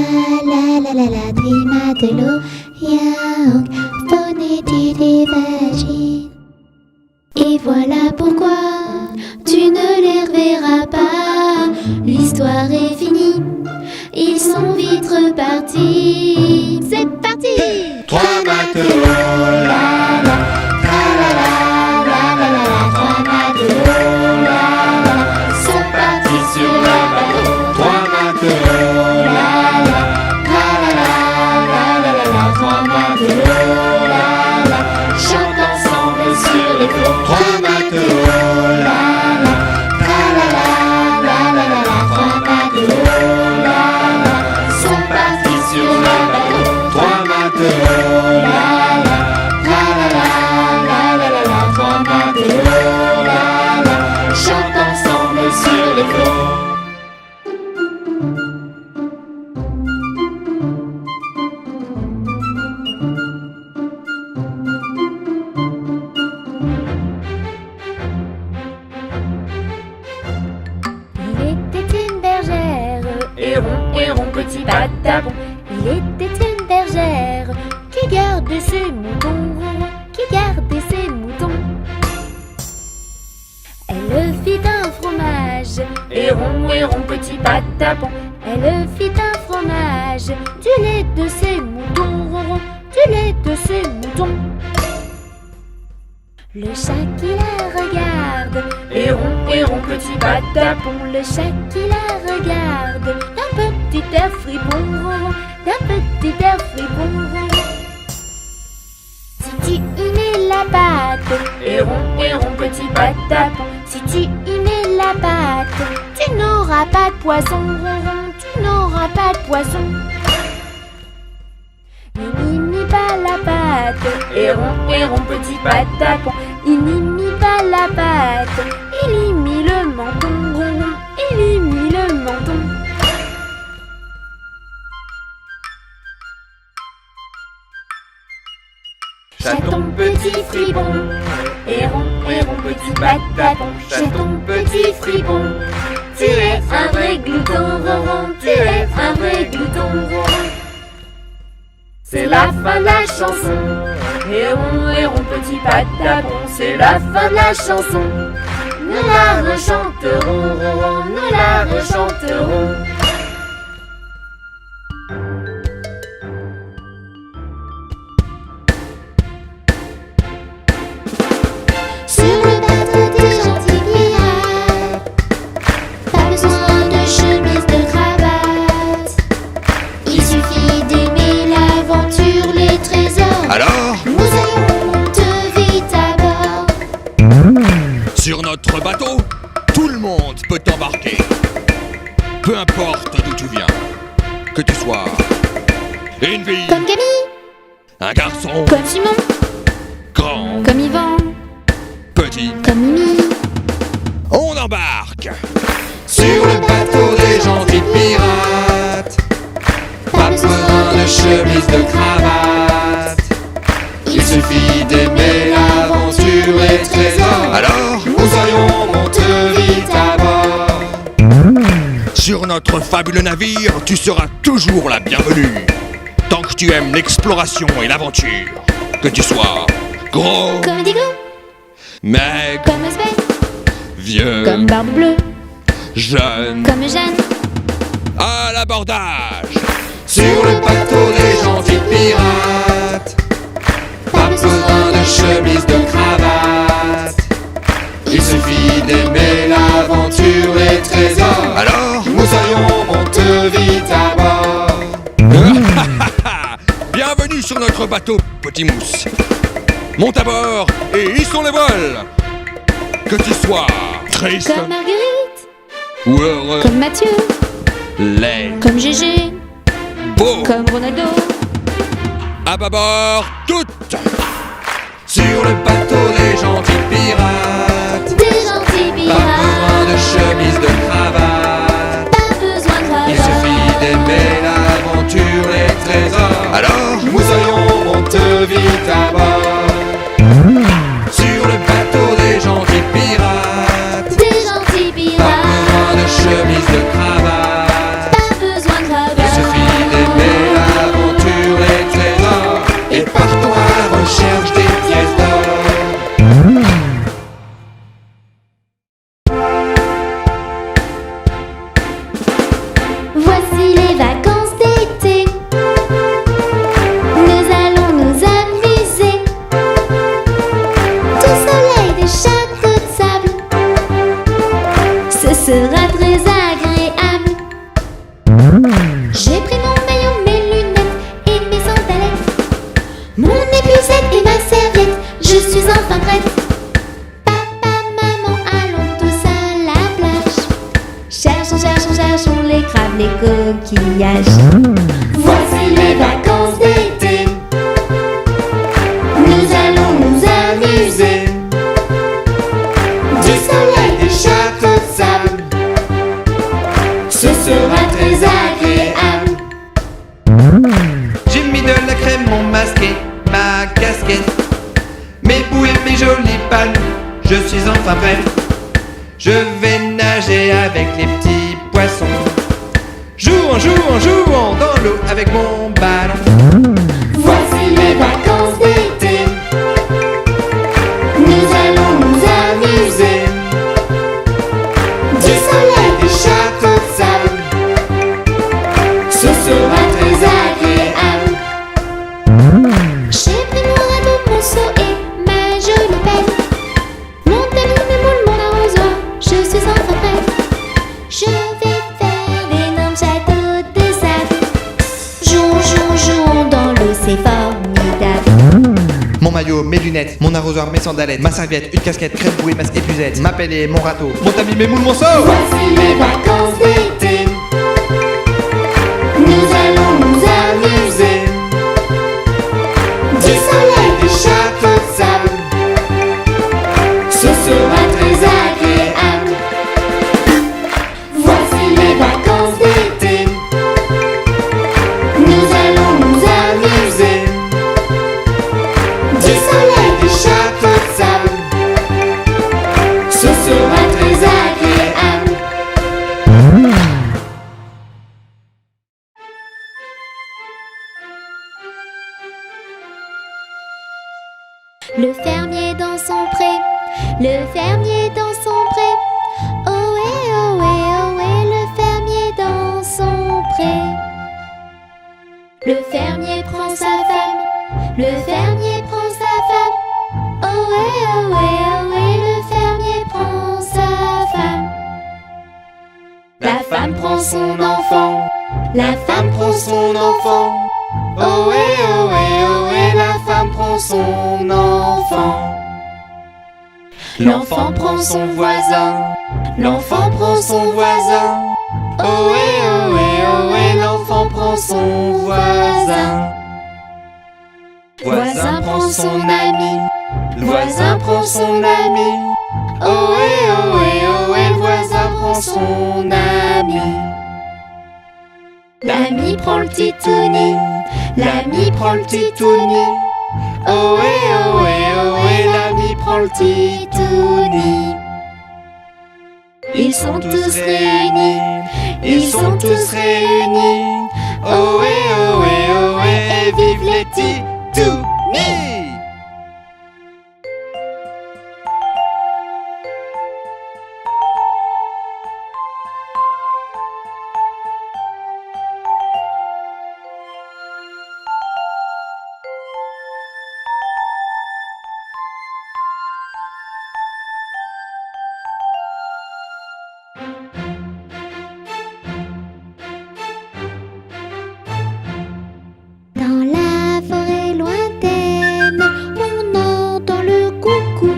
la la la la. Tri matelot, yaoung, phonétique vagine. Et voilà pourquoi tu ne les reverras pas. L'histoire est finie, ils sont vite repartis. C'est parti! Trois matelots, la la, tra la la, la la la la. Trois matelots, la la, sont partis sur leur bateau. Trois matelots, la la, tra la la, la la la la. Trois matelots, la la, chantent patapon. Il était une bergère qui gardait ses moutons, qui gardait ses moutons. Elle fit un fromage, et rond, petit patapon. Elle fit un fromage, du lait de ses moutons, du lait de ses moutons. Le chat qui la regarde, et rond, petit patapon. Le chat qui la regarde, d'un petit air fripon, d'un petit air fripon. Si tu y mets la pâte, et rond, petit patapon. Si tu y mets la pâte, tu n'auras pas de poisson, tu n'auras pas de poisson. Il n'y mit pas la pâte, et rond, petit patapon. Il n'y mit pas la pâte, il y mit le menton, il y mit le menton. Chaton petit fripon, et rond, petit patapon. Chaton petit fripon, tu es un vrai glouton, tu es un vrai glouton. C'est la fin de la chanson, et rond, petit patapon. C'est la fin de la chanson, nous la rechanterons, nous la rechanterons. Sur le bateau des gentils pirates, pas besoin de chemise, de cravate. Il suffit d'aimer l'aventure, les trésors. Alors, Nous allons monter vite à bord. sur notre bateau, tout le monde peut embarquer. Peu importe d'où tu viens, que tu sois une fille, Comme Camille, un garçon, comme Simon, grand, comme Yvan, petit, comme Mimi. on embarque. Sur le bateau des gentils pirates, pas besoin de chemise, de cravate. Il suffit d'aimer l'aventure et le trésor. Alors, Nous allons monter vite à bord. sur notre fabuleux navire, tu seras toujours la bienvenue. Tant que tu aimes l'exploration et l'aventure, que tu sois gros, Comme Digo, maigre, comme Sven, vieux, comme Barbe Bleue, jeune, comme Jeanne. à l'abordage. Sur le bateau des gentils pirates, pas besoin de chemise, de cravate. Il suffit d'aimer l'aventure et le trésor. Alors, Nous allons monter vite à bord. bienvenue sur notre bateau, petit mousse. Monte à bord et hissons les voiles. Que tu sois triste Comme Marguerite, ou heureux, comme Mathieu, laid, comme Gégé, beau, comme Ronaldo. à bâbord, toutes. Sur le bateau des gentils pirates, Des gentils pas besoin pirates, de chemise, de cravate. pas besoin de Il cravate. suffit d'aimer l'aventure et le trésor. Alors, Nous allons monter vite à bord. Sur le bateau des gentils pirates, Des gentils pas pirates, besoin de chemise, de cravate. pas besoin de cravate. Il suffit d'aimer l'aventure et le trésor. Et partons à la recherche des pièces d'or. Voici les vacances d'été. Nous allons nous amuser. Du soleil, des châteaux de sable. Ce sera très agréable. J'ai pris mon maillot, mes lunettes et mes sandalettes. Mon épuisette et ma serviette. Je suis enfin prête. Papa, maman, allons tous à la plage. Cherchons, cherchons, cherchons les crabes, les coquillages. Voici les vacances d'été. Nous allons nous amuser. Du soleil, des châteaux de sable. Ce sera très agréable. J'ai mis de la crème, mon masque et ma casquette. Mes bouées, mes jolies palmes, je suis enfin prêt. Je vais nager avec les petits poissons. Jouons, jouons, jouons dans avec mon ballon. Voici les vacances d'été. Nous allons nous amuser. Du soleil, des châteaux de sable. Ce sera très agréable. J'ai pris mon radeau, mon seau et ma jolie pelle. Mon talon, mes moules, mon arrosoir, je suis enfin prête. Je vais faire d'énormes châteaux de sable. Jouons, jouons, jouons dans l'eau, c'est formidable. Mon maillot, mes lunettes, mon arrosoir, mes sandalettes, ma serviette, une casquette, crème bouée, masque épuisette, ma pelle et mon râteau, mon tamis, mes moules, mon seau. Voici les vacances d'été. Nous allons nous amuser. Du soleil, des châteaux de sable. Ce sera très agréable. Voici les vacances d'été. Nous allons nous amuser. Du soleil, des châteaux de sable. Ce sera très agréable. Le fermier dans son pré, le fermier dans son pré. Ohé, ohé, ohé, le fermier dans son pré. Le fermier prend sa femme, le fermier prend sa femme. Ohé, ohé, ohé, le fermier prend sa femme. La femme prend son enfant, la femme prend son enfant. Ohé, ohé, ohé, la femme prend son enfant. L'enfant prend son voisin, l'enfant prend son voisin. Ohé, ohé, ohé, l'enfant prend son voisin. Voisin prend son ami, le voisin prend son ami. Ohé, ohé, ohé, le voisin prend son ami. L'ami prend le titouni, l'ami prend le titouni. Ohé, ohé, ohé, l'ami prend le titouni. Ils sont tous réunis, ils sont tous réunis. Ohé, ohé, ohé, et vive les titounis. Dans la forêt lointaine, on entend le coucou.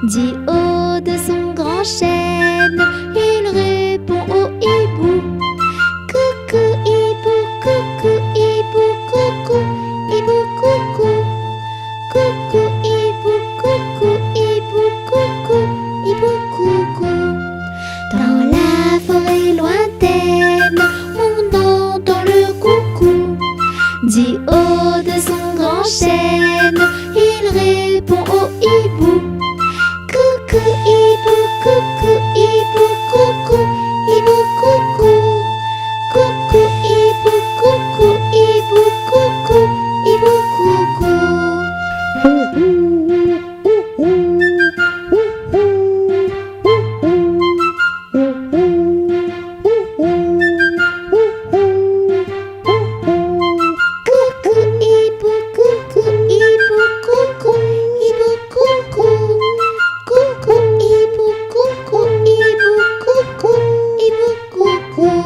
Du haut de son grand chêne, il répond au hibou. Coucou hibou, coucou hibou, coucou hibou, coucou. Coucou hibou, coucou hibou, coucou hibou, coucou. Dans la forêt lointaine, on entend le coucou. Du haut de son grand chêne, il répond au hibou. Coucou hibou, coucou hibou, coucou hibou, coucou. Coucou hibou, coucou hibou, coucou hibou, coucou. Coucou hibou, coucou hibou, coucou hibou, coucou. Coucou hibou, coucou hibou, coucou hibou, coucou.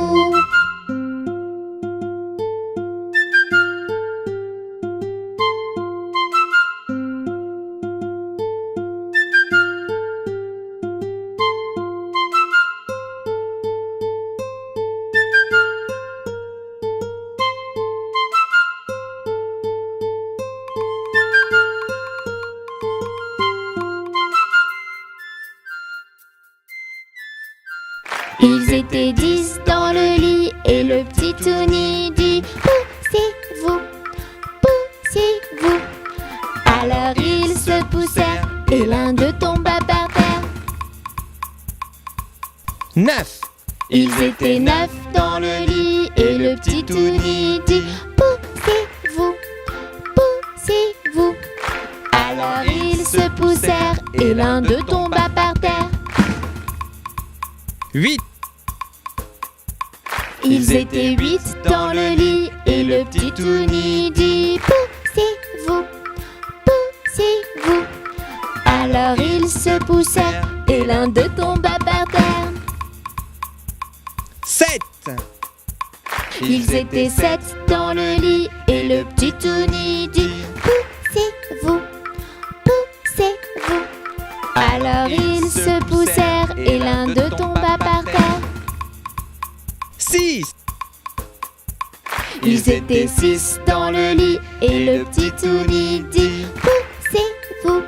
Ils étaient 10 dans le lit et le petit Tony dit poussez-vous, poussez-vous. Alors ils se poussèrent et l'un d'eux tomba par terre. 9. Ils étaient 9 dans le lit et le petit Touni dit poussez-vous, poussez-vous. Alors ils se poussèrent et l'un d'eux tomba par terre. 8. Ils étaient 8 dans le lit et le petit Touni dit poussez-vous, poussez-vous. Alors ils se poussèrent et l'un d'eux tomba par terre. 7. Ils étaient 7 dans le lit et le petit Touni dit poussez-vous, poussez-vous. Alors ils se poussèrent et l'un d'eux tomba par terre. 6. Ils étaient 6 dans le lit et le petit Touni dit poussez-vous,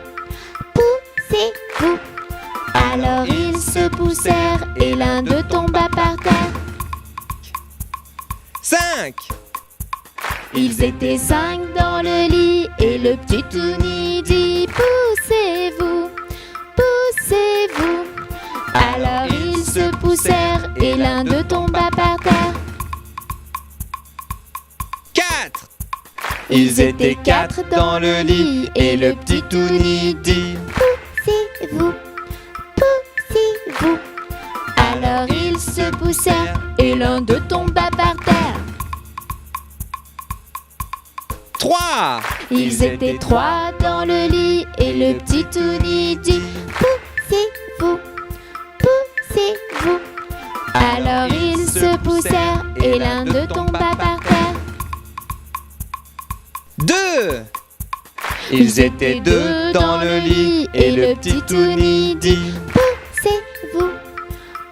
poussez-vous. Alors ils se poussèrent et l'un d'eux tomba par terre. 5. Ils étaient 5 dans le lit et le petit Touni dit poussez-vous, poussez-vous. Alors ils se poussèrent et l'un d'eux tomba par terre. 4. Ils étaient 4 dans le lit et le petit Touni dit poussez-vous, poussez-vous. Alors ils se poussèrent et l'un d'eux tomba par terre. 3. Ils étaient 3 dans le lit et le petit Touni dit poussez-vous, poussez-vous. Alors ils se poussèrent et l'un d'eux tomba par terre. 2. Ils étaient 2 dans le lit et le petit Touni dit poussez-vous,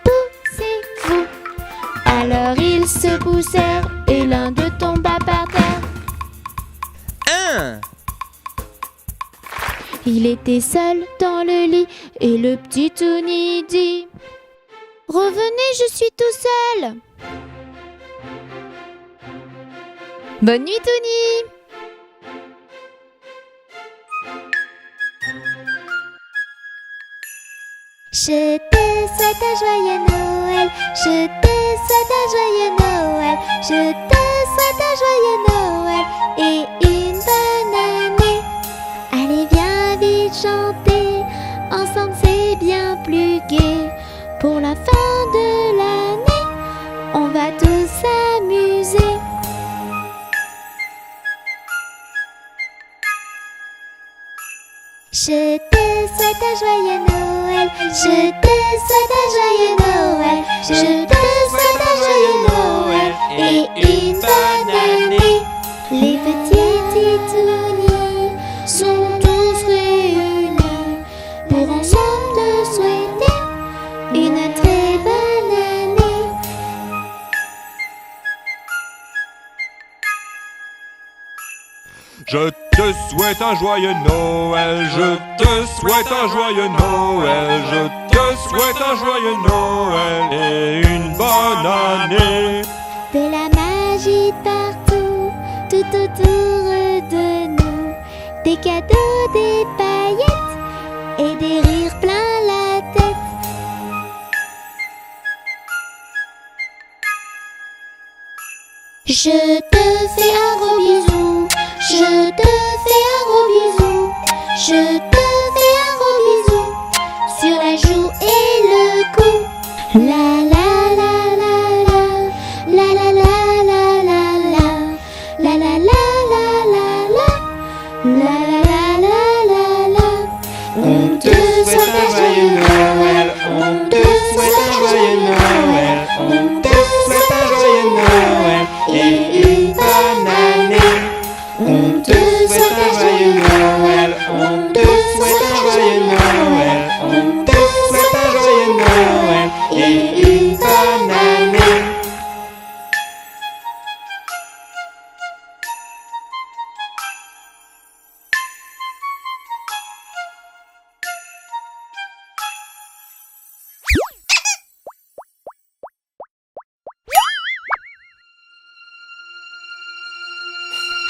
poussez-vous. Alors ils se poussèrent et l'un d'eux tomba par terre. 1. Il était seul dans le lit et le petit Touni dit revenez, je suis tout seul. Bonne nuit Touni. Je te souhaite un joyeux Noël, je te souhaite un joyeux Noël, je te souhaite un joyeux Noël et une bonne année. Allez viens vite chanter, ensemble c'est bien plus gai. Pour la fin de l'année, on va tous s'amuser. Je te souhaite un joyeux Noël, je te souhaite un joyeux Noël, je te souhaite un joyeux Noël et une bonne année. Les petits titounis sont tous réunis pour ensemble te souhaiter une très bonne année. Je te souhaite un joyeux Noël, je te souhaite un joyeux Noël, je te souhaite un joyeux Noël et une bonne année. De la magie partout, tout autour de nous. Des cadeaux, des paillettes et des rires plein la tête. Je te fais un gros bisou, je te fais un gros bisou, je te fais un gros bisou sur la joue et le cou. La la la la la, la la la la la la, la la la la la la, la la la la la. On te souhaite un joyeux Noël, on te souhaite un joyeux Noël, on te souhaite un joyeux Noël et une bonne année. On te souhaite un joyeux Noël, on te souhaite un joyeux Noël, on te souhaite un joyeux Noël et une bonne année.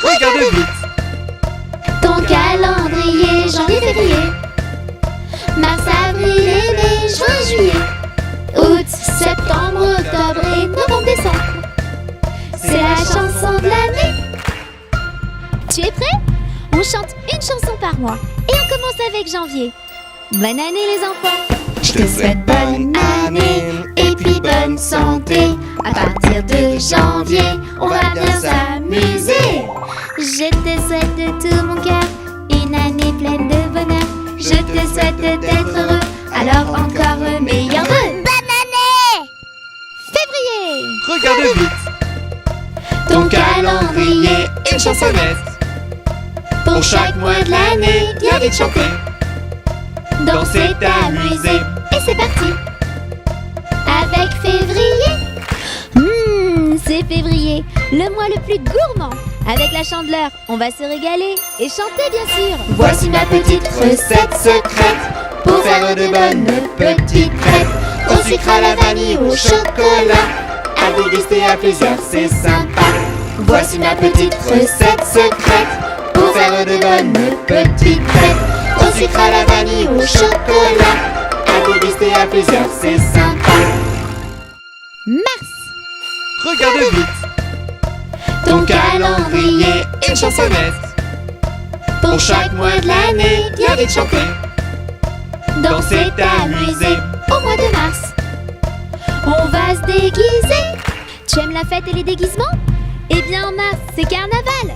Regarde vite. Ton calendrier, janvier, février, mars, avril, mai, juin, juillet, août, septembre, octobre et novembre, décembre. C'est la chanson On chante une chanson par mois et on commence avec janvier. Bonne année les enfants! Je te souhaite bonne année et puis bonne santé. À partir de janvier, on va bien s'amuser. Je te souhaite de tout mon cœur une année pleine de bonheur. Je te souhaite d'être heureux, alors encore meilleur vœu. Bonne année! Février! Regarde vite Ton calendrier, une chansonnette. pour chaque mois de l'année, Viens vite chanter. danser, t'amuser. Et c'est parti! Avec février, C'est février, le mois le plus gourmand. Avec la Chandeleur, on va se régaler et chanter bien sûr. voici ma petite recette secrète pour faire de bonnes petites crêpes. Au sucre, à la vanille, au chocolat, à déguster à plusieurs, c'est sympa. Voici ma petite recette secrète pour faire de bonnes petites crêpes. Au sucre, à la vanille, au chocolat, à déguster à plusieurs, c'est sympa. Mars, Regarde vite Ton calendrier, une chansonnette. pour chaque mois de l'année, Viens vite chanter. danser, t'amuser. Au mois de mars, on va se déguiser. tu aimes la fête et les déguisements? Eh bien en mars, c'est carnaval.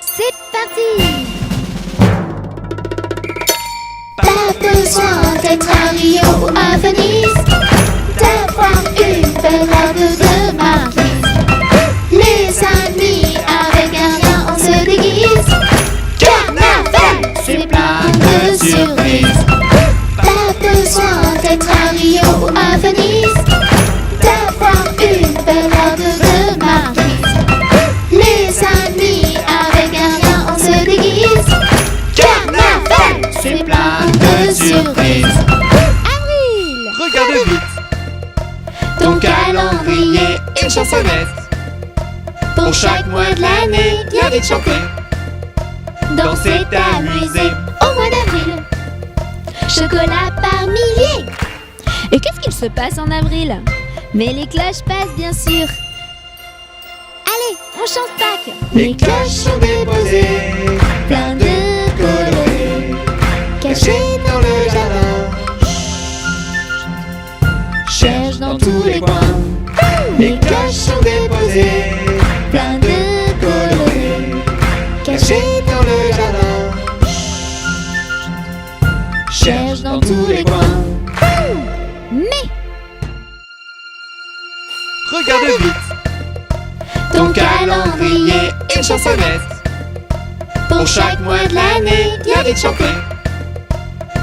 C'est parti! Pas besoin d'être à Rio ou à Venise, d'avoir une belle robe de marquise. Les amis, avec un rien, on se déguise. Carnaval, c'est plein de surprises. Pas besoin d'être à Rio ou à Venise, d'avoir une belle robe de marquise. Les amis, avec un rien, on se déguise. Carnaval, c'est plein de surprises. Avril! Regarde vite Ton calendrier, une chansonnette. pour chaque mois de l'année, Viens vite chanter. danser, t'amuser. Au mois d'avril, chocolat par milliers. Et qu'est-ce qu'il se passe en avril? Mais les cloches passent bien sûr. Allez, on chante Pâques. Les cloches sont déposées, plein de colorés, cachés dans le jardin. Cherche dans tous les coins. Les cloches sont déposées, plein de colorés, cachés dans le jardin. Cherche dans tous les coins. Mais Regarde vite Ton calendrier, une chansonnette. pour chaque mois de l'année, Viens vite chanter.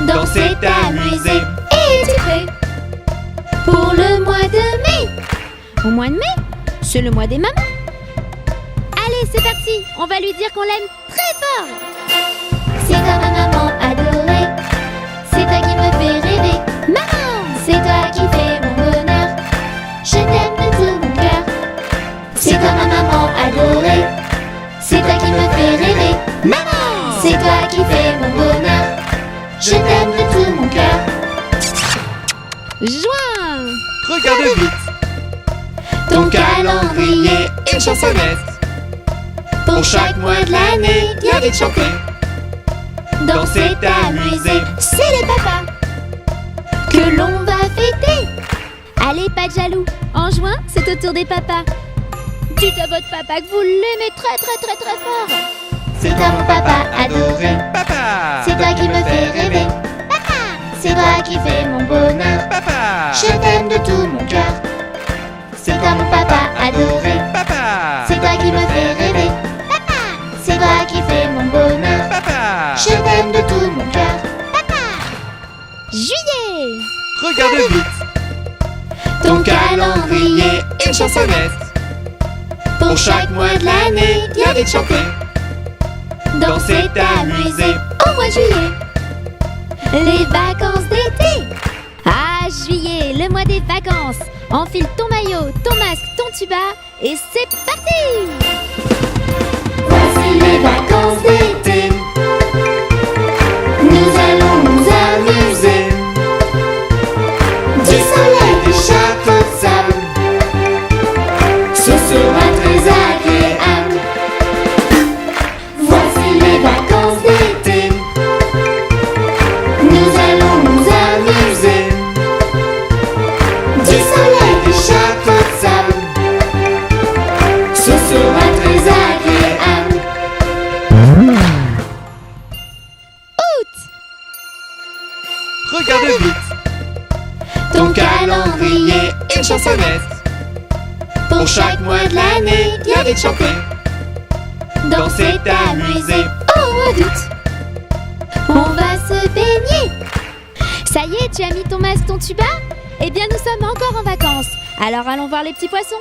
danser, t'amuser. Et tu prêt pour le mois de mai? au mois de mai, c'est le mois des mamans. Allez, c'est parti. On va lui dire qu'on l'aime très fort. C'est toi ma maman adorée, c'est toi qui me fais rêver. Maman! C'est toi qui fais mon bonheur, je t'aime de tout mon cœur. C'est toi ma maman adorée, c'est toi qui me fais rêver. Maman! C'est toi qui fais mon bonheur, je t'aime de tout mon cœur. Juin! Regarde vite Ton calendrier, une chansonnette. pour chaque mois de l'année, Viens vite chanter. danser, t'amuser. C'est les papas que l'on va fêter. Allez, pas de jaloux. En juin, c'est au tour des papas. Dites à votre papa que vous l'aimez très très très très fort. C'est toi mon papa adoré, Papa, c'est toi qui me fais rêver. C'est toi qui fais mon bonheur, Papa, je t'aime de tout mon cœur. C'est toi mon papa adoré, Papa, c'est toi qui me fais rêver. C'est toi qui fais mon bonheur, Papa, je t'aime de tout mon cœur. Juillet! regarde vite Ton calendrier, une chansonnette. pour chaque mois de l'année, Viens vite chanter. danser, t'amuser. Au mois de juillet, les vacances d'été. Ah, juillet, le mois des vacances. Enfile ton maillot, ton masque, ton tuba et c'est parti! Voici les vacances d'été, nous allons nous amuser. Du soleil, des châteaux de sable, ce sera très agréable. une chansonnette. Pour chaque mois de l'année, bien vite chanter. Danser, t'amuser. Oh, au doute, on va se baigner. Ça y est, tu as mis ton masque, ton tuba? Eh bien, nous sommes encore en vacances. Alors allons voir les petits poissons.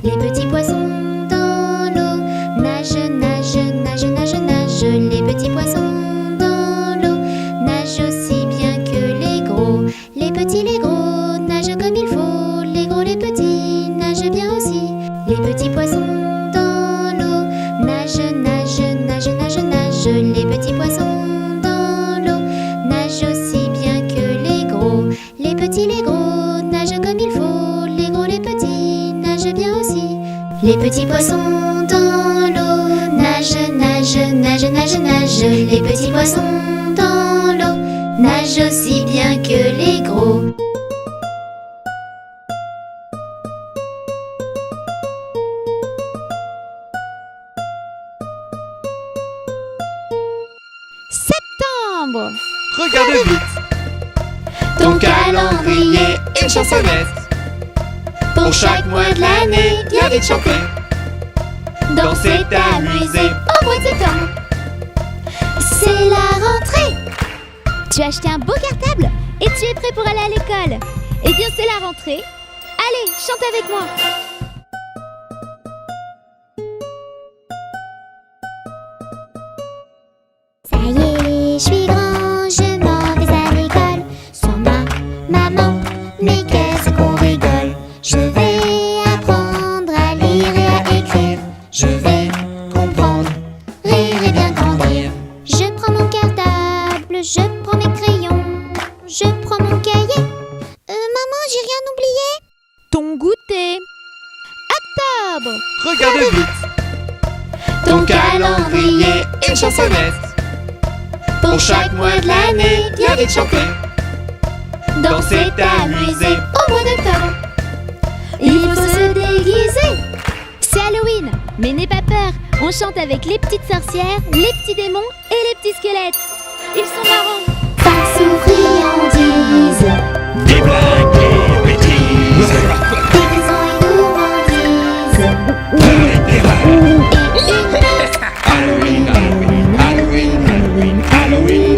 Les petits poissons dans l'eau nagent, nagent, nagent, nagent, nagent. Les petits poissons dans l'eau nagent aussi bien que les gros. Les petits, les gros nagent comme il faut. Les gros, les petits nagent bien aussi. Les petits poissons dans l'eau nagent, nagent, nagent, nagent, nagent. Les petits poissons dans l'eau nagent aussi bien que les gros. Les petits, les gros nagent comme il faut. Les gros, les petits nagent bien aussi. Les petits poissons dans l'eau nagent, nagent, nagent, nagent, nagent. Les petits poissons dans l'eau nagent aussi bien que les gros. Septembre. Regarde vite. Ton calendrier, une chansonnette. Pour chaque mois de l'année, bien vite chanter. Danser, t'amuser. Au mois de septembre. C'est la rentrée. Tu as acheté un beau cartable et tu es prêt pour aller à l'école. Eh bien, c'est la rentrée. Allez, chante avec moi. Ça y est, je suis grand, je m'en vais à l'école. Sans ma maman, mais qu'est-ce qu'on rigole. Je vais apprendre à lire et à écrire. Je vais comprendre, rire et bien grandir. Je prends mon cartable, je prends mes crayons, je prends mon cahier. Maman, j'ai rien oublié. Ton goûter. Octobre. Regarde vite. Ton calendrier, une chansonnette. Pour chaque mois de l'année, bien vite chanter. Danser, t'amuser. Au mois d'octobre. Il faut se déguiser. C'est Halloween, mais n'aie pas peur. On chante avec les petites sorcières, les petits démons et les petits squelettes. Ils sont marrants. Farce ou friandises, Des blagues, des bêtises, déguisons et gourmandises. des rêves. Et une danse. Halloween, Halloween, Halloween, Halloween, Halloween,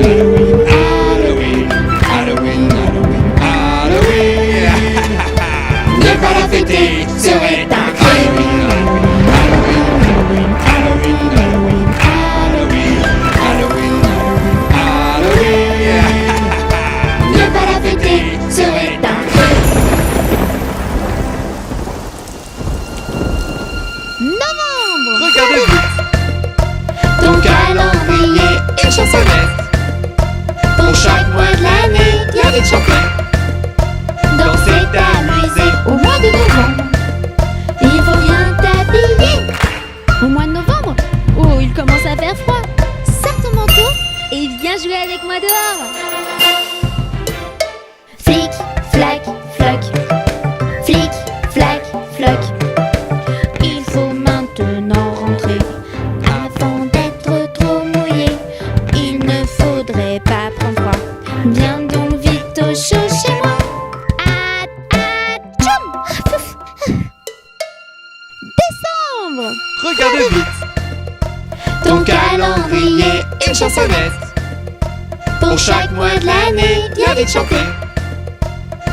Halloween, Halloween, Halloween, Halloween. Ne pas la fêter serait un crime. Halloween, Halloween, Halloween, Halloween, Halloween, Halloween, Halloween. Ne pas la fêter serait un crime. Novembre. Regarde vite. Ton calendrier, une chansonnette. Pour chaque mois de l'année, bien vite chanter. Danser, t'amuser. Au mois de novembre. Il faut bien t'habiller. Au mois de novembre. Oh, il commence à faire froid. Sors ton manteau et viens jouer avec moi dehors. Flic, flac, floc. Flic, flac, floc. Il faut maintenant rentrer. Avant d'être trop mouillé, Il ne faudrait pas prendre froid. viens donc vite au chaud chez moi. Tchoum. Décembre. Regarde vite. Ton calendrier, une chansonnette. Pour chaque mois de l'année, bien vite chanter.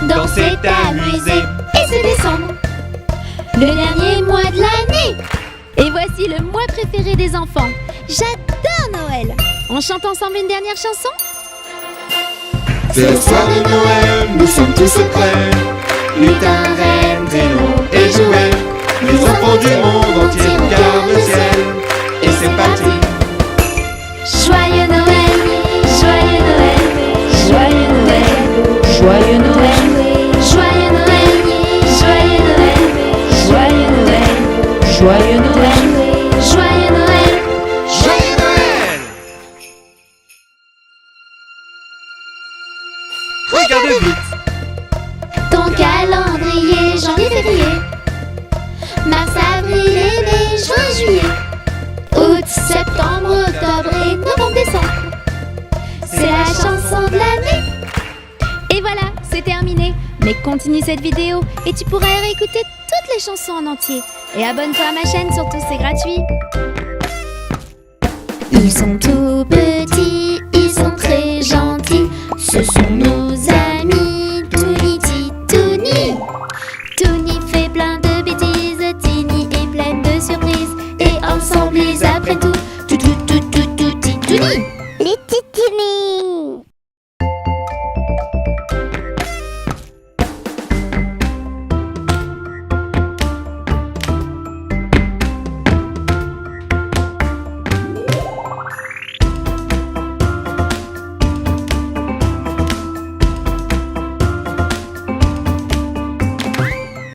Danser, t'amuser. Et c'est décembre. Le dernier mois de l'année. Et voici le mois préféré des enfants. J'adore Noël. On chante ensemble une dernière chanson? C'est le soir de Noël, nous sommes tous prêts. Lutin, reine, télo et jouets. Les enfants du monde entier regardent le ciel. Et c'est parti. Joyeux Noël, joyeux Noël, joyeux Noël, joyeux Noël, joyeux Noël, joyeux Noël, joyeux Noël, joyeux Noël, joyeux Noël. Joyeux Noël! Regarde vite. Ton calendrier, janvier, février. Mars, avril et mai, juin, juillet. Août, septembre, octobre et novembre, décembre. C'est la chanson de l'année. Et voilà, c'est terminé. Mais Mais continue cette vidéo et tu pourras réécouter toutes les chansons en entier. Et abonne-toi à ma chaîne, surtout c'est gratuit. Ils sont tout petits, ils sont très gentils, ce sont nos amis.